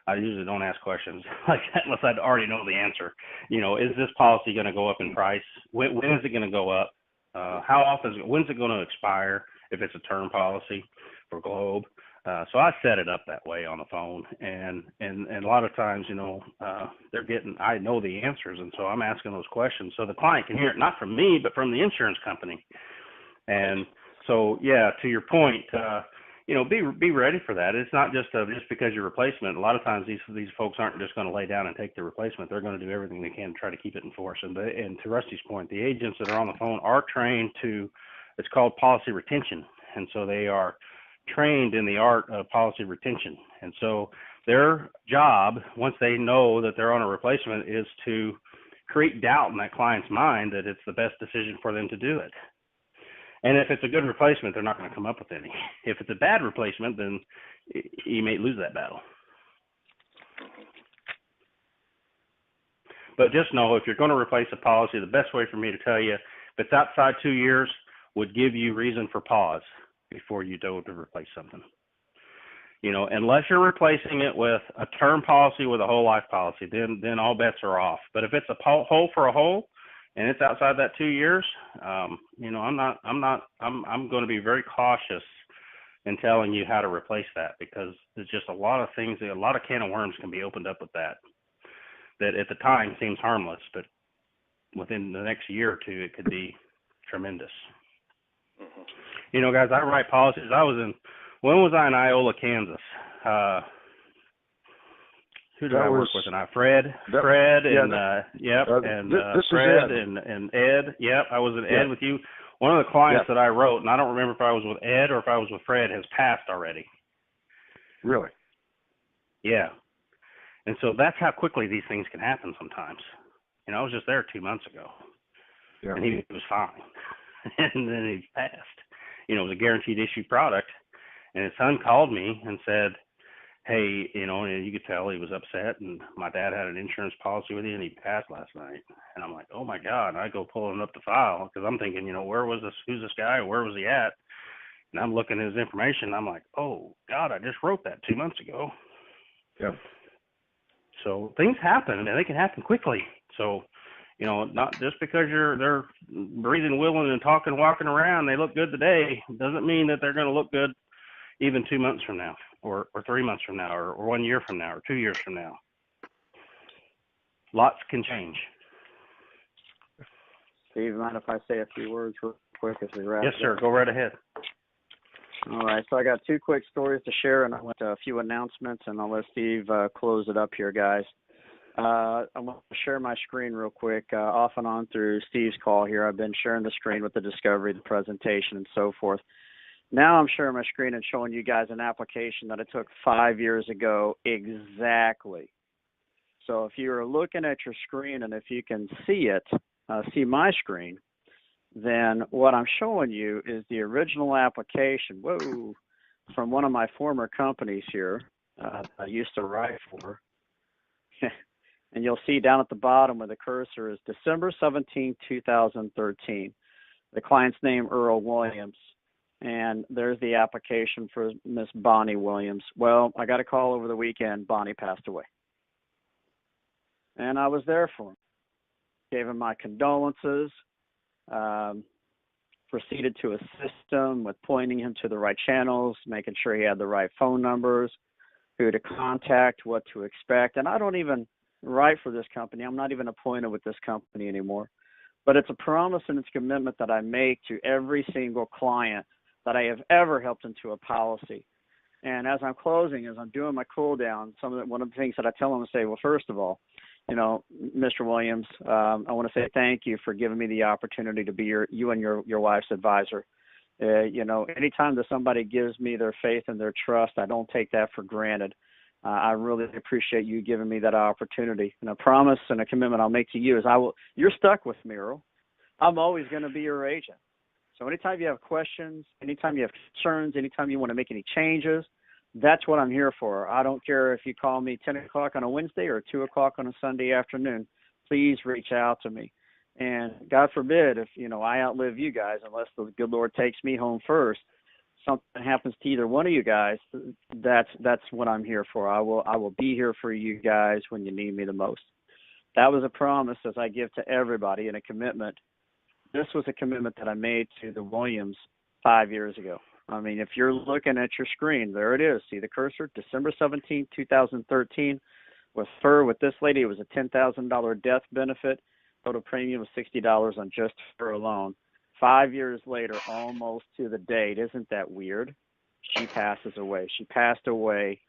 I usually don't ask questions like that unless I already know the answer. Is this policy going to go up in price? When is it going to go up? How often? When's it going to expire if it's a term policy for Globe? So I set it up that way on the phone, and a lot of times, I know the answers, and so I'm asking those questions so the client can hear it, not from me, but from the insurance company. And so, to your point, be ready for that. It's not just because you're replacement. A lot of times these folks aren't just going to lay down and take the replacement. They're going to do everything they can to try to keep it in force. And to Rusty's point, the agents that are on the phone are trained it's called policy retention, and so they are trained in the art of policy retention. And so their job, once they know that they're on a replacement, is to create doubt in that client's mind that it's the best decision for them to do it. And if it's a good replacement, they're not going to come up with any. If it's a bad replacement, then you may lose that battle. But just know, if you're going to replace a policy, the best way for me to tell you, if it's outside 2 years, would give you reason for pause before you go to replace something. Unless you're replacing it with a term policy with a whole life policy, then all bets are off. But if it's a hole for a hole and it's outside that 2 years, I'm going to be very cautious in telling you how to replace that, because there's just a lot of things, a lot of can of worms can be opened up with that at the time seems harmless, but within the next year or two, it could be tremendous. Mm-hmm. Guys, I write policies. When was I in Iola, Kansas? Who did I work with? And Fred and Fred and Ed. Yep, I was at Ed with you. One of the clients that I wrote, and I don't remember if I was with Ed or if I was with Fred, has passed already. Really? Yeah. And so that's how quickly these things can happen sometimes. I was just there 2 months ago, and he was fine. And then he passed. It was a guaranteed issue product. And his son called me and said, hey, and you could tell he was upset, and my dad had an insurance policy with you, and he passed last night. And I'm like, oh, my God. And I go pulling up the file because I'm thinking, where was this? Who's this guy? Where was he at? And I'm looking at his information. And I'm like, oh, God, I just wrote that 2 months ago. Yeah. So things happen, and they can happen quickly. So, not just because they're breathing, willing, and talking, walking around, they look good today, doesn't mean that they're going to look good even 2 months from now, or 3 months from now, or 1 year from now, or 2 years from now. Lots can change. Steve, mind if I say a few words real quick as we wrap? Yes, sir. Go right ahead. All right, so I got two quick stories to share, and I want a few announcements, and I'll let Steve close it up here, guys. I want to share my screen real quick. Off and on through Steve's call here, I've been sharing the screen with the discovery, the presentation, and so forth. Now I'm sharing my screen and showing you guys an application that I took 5 years ago exactly. So if you're looking at your screen and if you can see it, see my screen, then what I'm showing you is the original application, from one of my former companies here I used to write for. And you'll see down at the bottom where the cursor is December 17, 2013. The client's name, Earl Williams. And there's the application for Miss Bonnie Williams. Well, I got a call over the weekend. Bonnie passed away. And I was there for him. Gave him my condolences. Proceeded to assist him with pointing him to the right channels, making sure he had the right phone numbers, who to contact, what to expect. And I don't even write for this company. I'm not even appointed with this company anymore. But it's a promise and it's a commitment that I make to every single client that I have ever helped into a policy. And as I'm closing, as I'm doing my cool down, one of the things that I tell them to say, well, first of all, Mr. Williams, I want to say thank you for giving me the opportunity to be you and your wife's advisor. Anytime that somebody gives me their faith and their trust, I don't take that for granted. I really appreciate you giving me that opportunity. And a promise and a commitment I'll make to you is you're stuck with me, Earl. I'm always going to be your agent. So anytime you have questions, anytime you have concerns, anytime you want to make any changes, that's what I'm here for. I don't care if you call me 10 o'clock on a Wednesday or 2 o'clock on a Sunday afternoon. Please reach out to me. And God forbid if, I outlive you guys, unless the good Lord takes me home first, something happens to either one of you guys, that's what I'm here for. I will be here for you guys when you need me the most. That was a promise as I give to everybody and a commitment. This was a commitment that I made to the Williams 5 years ago. I mean, if you're looking at your screen, there it is. See the cursor? December 17, 2013. With this lady, it was a $10,000 death benefit. Total premium was $60 on just her alone. 5 years later, almost to the date. Isn't that weird? She passes away. She passed away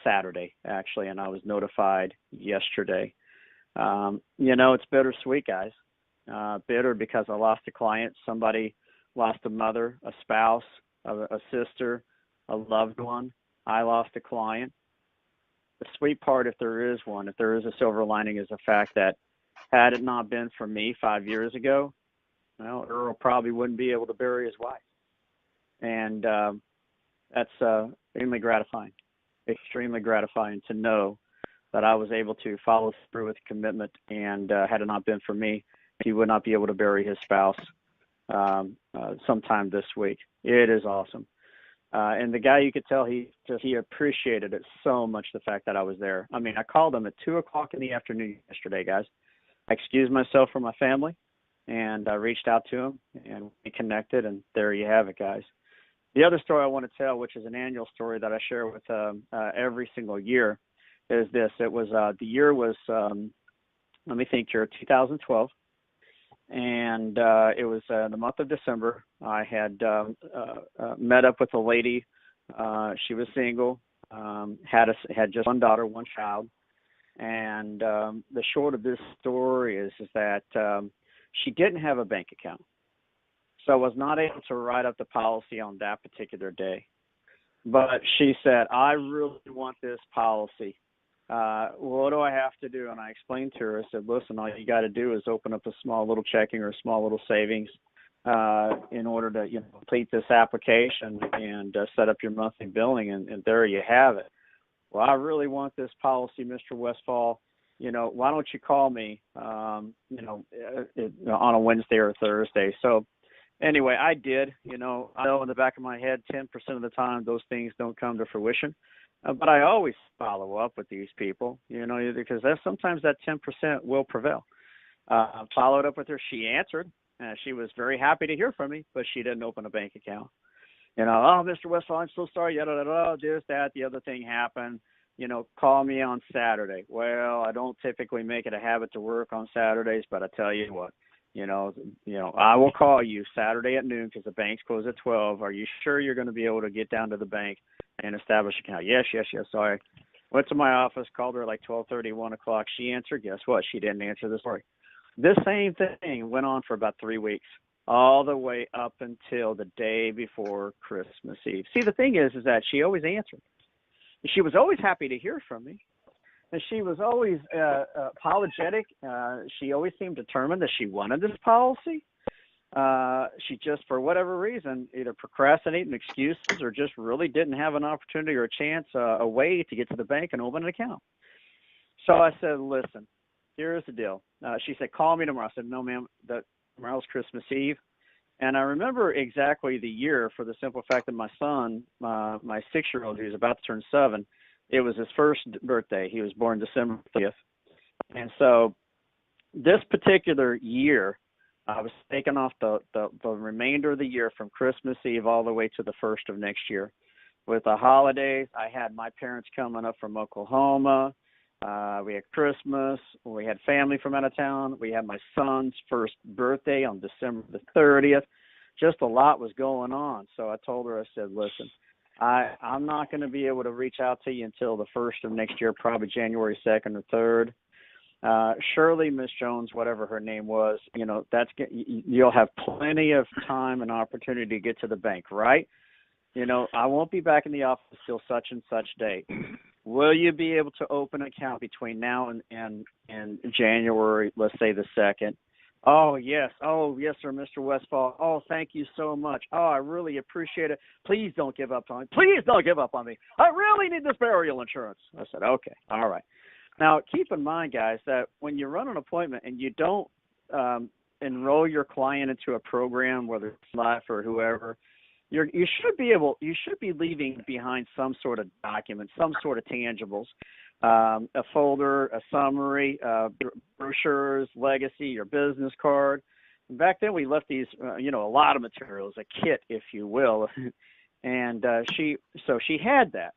Saturday, actually, and I was notified yesterday. It's bittersweet, guys. Bitter because I lost a client. Somebody lost a mother, a spouse, a sister, a loved one. I lost a client. The sweet part, if there is one, if there is a silver lining, is the fact that had it not been for me 5 years ago, well, Earl probably wouldn't be able to bury his wife. And that's extremely gratifying to know that I was able to follow through with commitment. And had it not been for me, he would not be able to bury his spouse sometime this week. It is awesome. And the guy, you could tell he appreciated it so much, the fact that I was there. I mean, I called him at 2 o'clock in the afternoon yesterday, guys. I excused myself from my family, and I reached out to him, and we connected, and there you have it, guys. The other story I want to tell, which is an annual story that I share with every single year, is this. It was the year was, let me think here, 2012. And it was the month of December. I had met up with a lady. She was single, had just one daughter, one child. And the short of this story is that she didn't have a bank account. So I was not able to write up the policy on that particular day. But she said, I really want this policy. What do I have to do? And I explained to her, I said, listen, all you got to do is open up a small little checking or a small little savings in order to complete this application and set up your monthly billing, and there you have it. Well, I really want this policy, Mr. Westfall. Why don't you call me on a Wednesday or a Thursday? So anyway, I did. I know in the back of my head 10% of the time those things don't come to fruition. But I always follow up with these people, because sometimes that 10% will prevail. Followed up with her. She answered. She was very happy to hear from me, but she didn't open a bank account. Oh, Mr. Westfall, I'm so sorry. This, that, the other thing happened. Call me on Saturday. Well, I don't typically make it a habit to work on Saturdays, but I tell you what, I will call you Saturday at noon because the bank's closed at 12. Are you sure you're going to be able to get down to the bank and establish an account? Yes. So I went to my office, called her at like 12:30, 1 o'clock. She answered. Guess what? She didn't answer the story. This same thing went on for about 3 weeks, all the way up until the day before Christmas Eve. See, the thing is that she always answered. She was always happy to hear from me. And she was always apologetic. She always seemed determined that she wanted this policy. She just, for whatever reason, either procrastinated excuses or just really didn't have an opportunity or a chance, a way to get to the bank and open an account. So I said, listen, here's the deal. She said, call me tomorrow. I said, no, ma'am, tomorrow's Christmas Eve. And I remember exactly the year for the simple fact that my son, my 6-year-old, who's about to turn 7, it was his first birthday. He was born December 30th. And so this particular year, I was taking off the remainder of the year from Christmas Eve all the way to the 1st of next year. With the holidays, I had my parents coming up from Oklahoma. We had Christmas. We had family from out of town. We had my son's first birthday on December the 30th. Just a lot was going on. So I told her, I said, listen, I'm not going to be able to reach out to you until the 1st of next year, probably January 2nd or 3rd. Surely, Miss Jones, whatever her name was, you'll have plenty of time and opportunity to get to the bank, right? I won't be back in the office till such and such date. Will you be able to open an account between now and January, let's say the 2nd? Oh, yes, sir, Mr. Westfall. Oh, thank you so much. Oh, I really appreciate it. Please don't give up on me. Please don't give up on me. I really need this burial insurance. I said, okay, all right. Now, keep in mind, guys, that when you run an appointment and you don't enroll your client into a program, whether it's Life or whoever, you should be leaving behind some sort of document, some sort of tangibles. A folder, a summary, brochures, legacy, your business card. And back then we left these, a lot of materials, a kit, if you will. And she had that.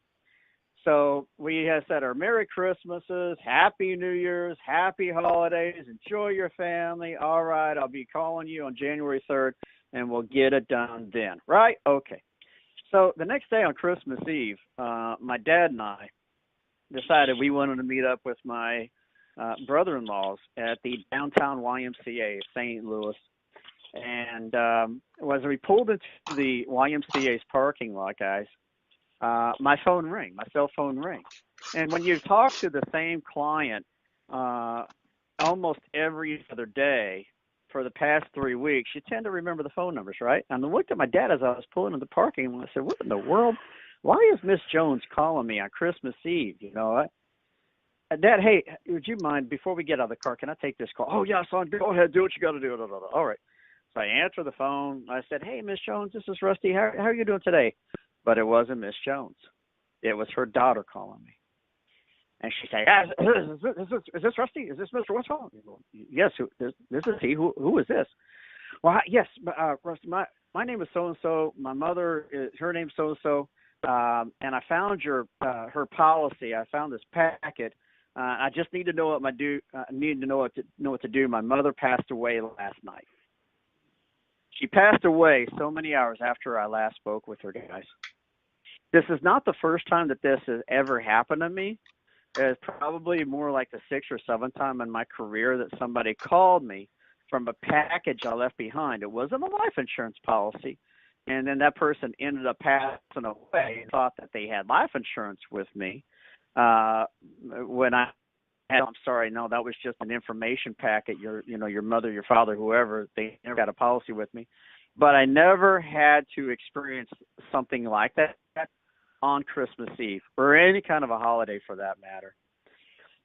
So we had said our Merry Christmases, Happy New Year's, Happy Holidays, enjoy your family. All right, I'll be calling you on January 3rd, and we'll get it done then. Right? Okay. So the next day on Christmas Eve, my dad and I decided we wanted to meet up with my brother-in-laws at the downtown YMCA of St. Louis. And as we pulled into the YMCA's parking lot, guys, my cell phone rang. And when you talk to the same client almost every other day for the past 3 weeks, you tend to remember the phone numbers, right? And I looked at my dad as I was pulling in the parking lot. I said, what in the world? Why is Miss Jones calling me on Christmas Eve? Dad, hey, would you mind, before we get out of the car, can I take this call? Oh, yeah, son, go ahead, do what you got to do. All right. So I answered the phone. I said, hey, Miss Jones, this is Rusty. How are you doing today? But it wasn't Miss Jones. It was her daughter calling me. And she said, is this Rusty? Is this Mr. Westphal? Yes, this is he. Who is this? Well, yes, Rusty, my name is so-and-so. My mother, her name's so-and-so. And I found her policy. I found this packet. I just need to know what what to do. My mother passed away last night. She passed away so many hours after I last spoke with her, guys. This is not the first time that this has ever happened to me. It's probably more like the 6th or 7th time in my career that somebody called me from a package I left behind. It wasn't a life insurance policy. And then that person ended up passing away and thought that they had life insurance with me. When I'm sorry, no, that was just an information packet. Your mother, your father, whoever, they never got a policy with me. But I never had to experience something like that on Christmas Eve or any kind of a holiday for that matter.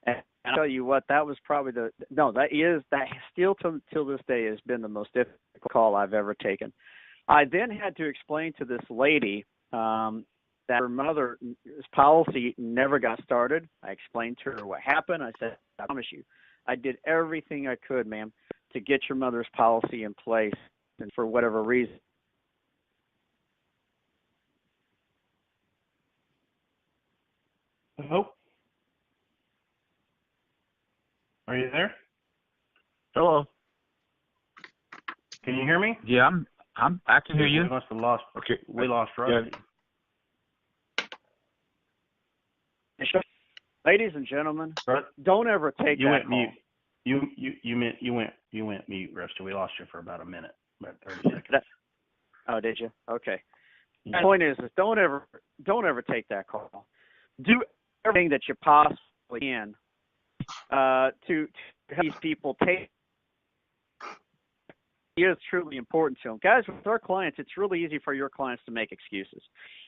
And I'll tell you what, that was probably that still till this day has been the most difficult call I've ever taken. I then had to explain to this lady that her mother's policy never got started. I explained to her what happened. I said, I promise you, I did everything I could, ma'am, to get your mother's policy in place. And for whatever reason, Hello? Are you there? Hello. Can you hear me? Yeah, I can hear you. We must have lost. Okay. We lost Rusty. Ladies and gentlemen, Rust, don't ever take you that went call. mute. You went mute, Rusty. We lost you for about a minute, about 30 seconds. Oh, did you? Okay. Yeah. The point is don't ever take that call. Do everything that you possibly can to help these people take. It is truly important to them. Guys, with our clients, it's really easy for your clients to make excuses.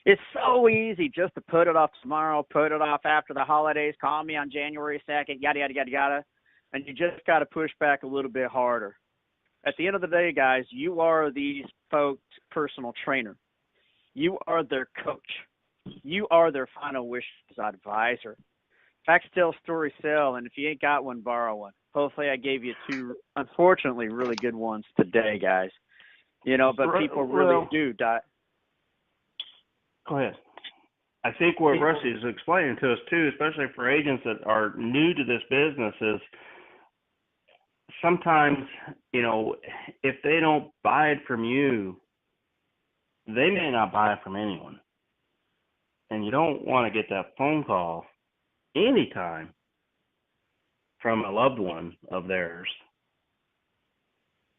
It's so easy just to put it off tomorrow, put it off after the holidays, call me on January 2nd, yada, yada, yada, yada. And you just got to push back a little bit harder. At the end of the day, guys, you are these folks' personal trainer. You are their coach. You are their final wishes advisor. Facts tell, stories sell, and if you ain't got one, borrow one. Hopefully I gave you two, unfortunately, really good ones today, guys. You know, but people really do die. Go ahead. I think what Rusty is explaining to us, too, especially for agents that are new to this business, is sometimes, you know, if they don't buy it from you, they may not buy it from anyone. And you don't want to get that phone call anytime from a loved one of theirs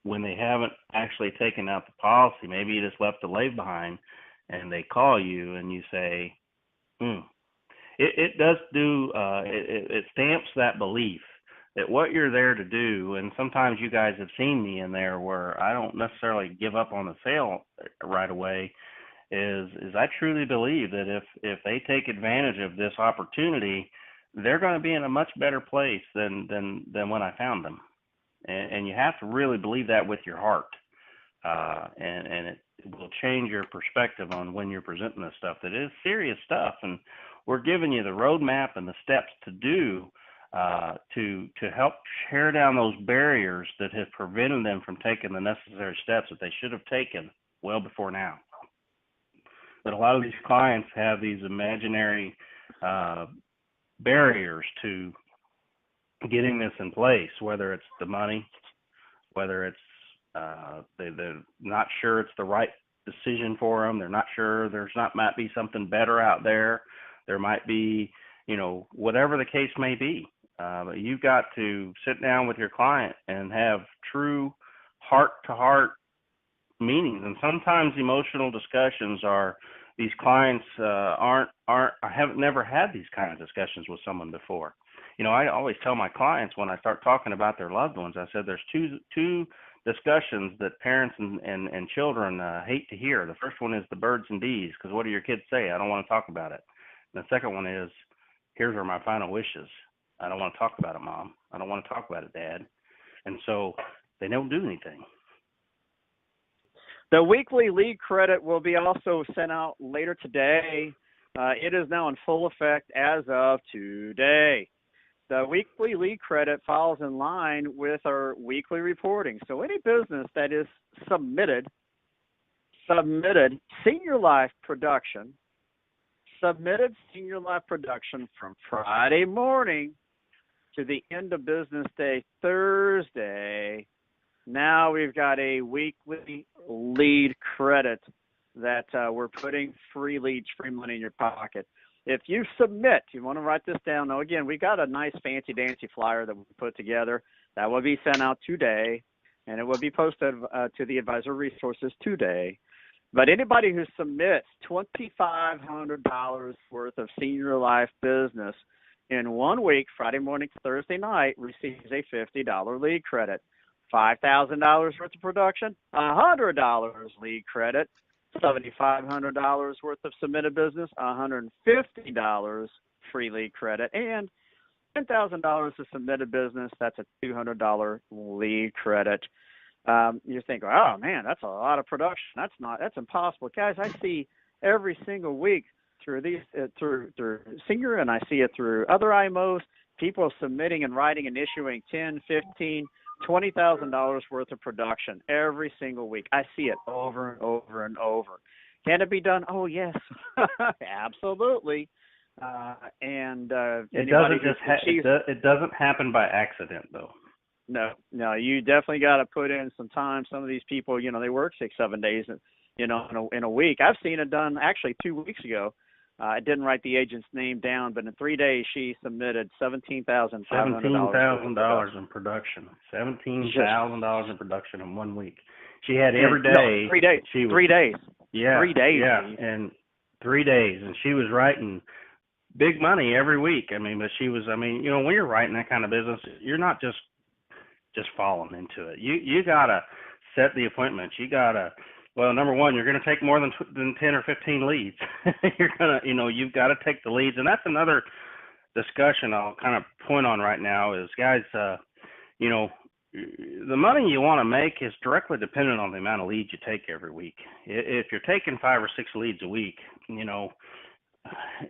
when they haven't actually taken out the policy. Maybe you just left a lay behind and they call you and you say, It does do, it stamps that belief that what you're there to do, and sometimes you guys have seen me in there where I don't necessarily give up on the sale right away, is I truly believe that if they take advantage of this opportunity, they're going to be in a much better place than when I found them. And you have to really believe that with your heart. And it will change your perspective on when you're presenting this stuff. That is serious stuff, and we're giving you the roadmap and the steps to do to help tear down those barriers that have prevented them from taking the necessary steps that they should have taken well before now. But a lot of these clients have these imaginary barriers to getting this in place, whether it's the money, whether it's they're not sure it's the right decision for them. They're not sure might be something better out there. There might be, you know, whatever the case may be. But you've got to sit down with your client and have true heart-to-heart meetings. And sometimes emotional discussions are, these clients haven't never had these kind of discussions with someone before. You know, I always tell my clients when I start talking about their loved ones, I said there's two discussions that parents and children hate to hear. The first one is the birds and bees, because what do your kids say? I don't want to talk about it. And the second one is, here's are my final wishes. I don't want to talk about it, Mom. I don't want to talk about it, Dad. And so they don't do anything. The weekly lead credit will be also sent out later today. It is now in full effect as of today. The weekly lead credit falls in line with our weekly reporting. So any business that is submitted senior life production from Friday morning to the end of business day Thursday, now we've got a weekly lead credit that we're putting free leads, free money in your pocket. If you submit, you want to write this down. Now, again, we got a nice fancy dancy flyer that we put together that will be sent out today, and it will be posted to the advisor resources today. But anybody who submits $2,500 worth of senior life business in 1 week, Friday morning to Thursday night, receives a $50 lead credit. $5,000 worth of production, $100 lead credit. $7,500 worth of submitted business, $150 free lead credit, and $10,000 of submitted business, that's a $200 lead credit. You think, oh man, that's a lot of production. That's impossible. Guys, I see every single week through these through Senior, and I see it through other IMOs, people submitting and writing and issuing $10,000, $15,000, $20,000 worth of production every single week. I see it over and over and over. Can it be done? Oh yes, absolutely. It doesn't happen by accident, though. No, you definitely got to put in some time. Some of these people, they work 6, 7 days, in a week. I've seen it done actually 2 weeks ago. I didn't write the agent's name down, but in 3 days she submitted $17,500. $17,000 in production. $17,000 in production in 1 week. She had every day. No, 3 days. She was, 3 days. Yeah. 3 days. Yeah, Steve. and 3 days, and she was writing big money every week. I mean, but she was. I mean, when you're writing that kind of business, you're not just falling into it. You gotta set the appointments. You gotta. Well, number one, you're going to take more than 10 or 15 leads. You're going to, you've got to take the leads. And that's another discussion I'll kind of point on right now is, guys, the money you want to make is directly dependent on the amount of leads you take every week. If you're taking 5 or 6 leads a week,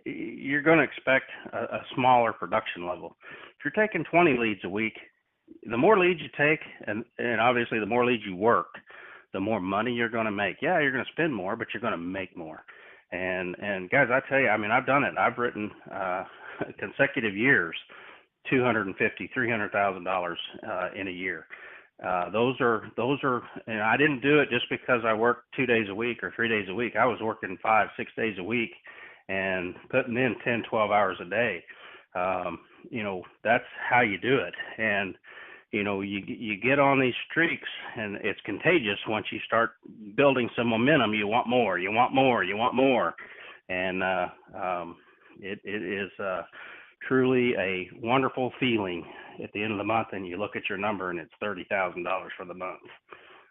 you're going to expect a smaller production level. If you're taking 20 leads a week, the more leads you take, and obviously the more leads you work, the more money you're going to make. Yeah, you're going to spend more, but you're going to make more. And guys, I tell you, I mean, I've done it. I've written consecutive years, $250,000, $300,000 in a year. Those are, and I didn't do it just because I worked 2 days a week or 3 days a week. I was working 5, 6 days a week and putting in 10, 12 hours a day. That's how you do it. And you get on these streaks, and it's contagious. Once you start building some momentum, you want more, you want more, you want more, and it is truly a wonderful feeling at the end of the month, and you look at your number, and it's $30,000 for the month,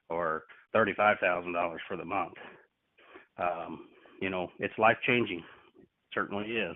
or $35,000 for the month. It's life changing. It certainly is.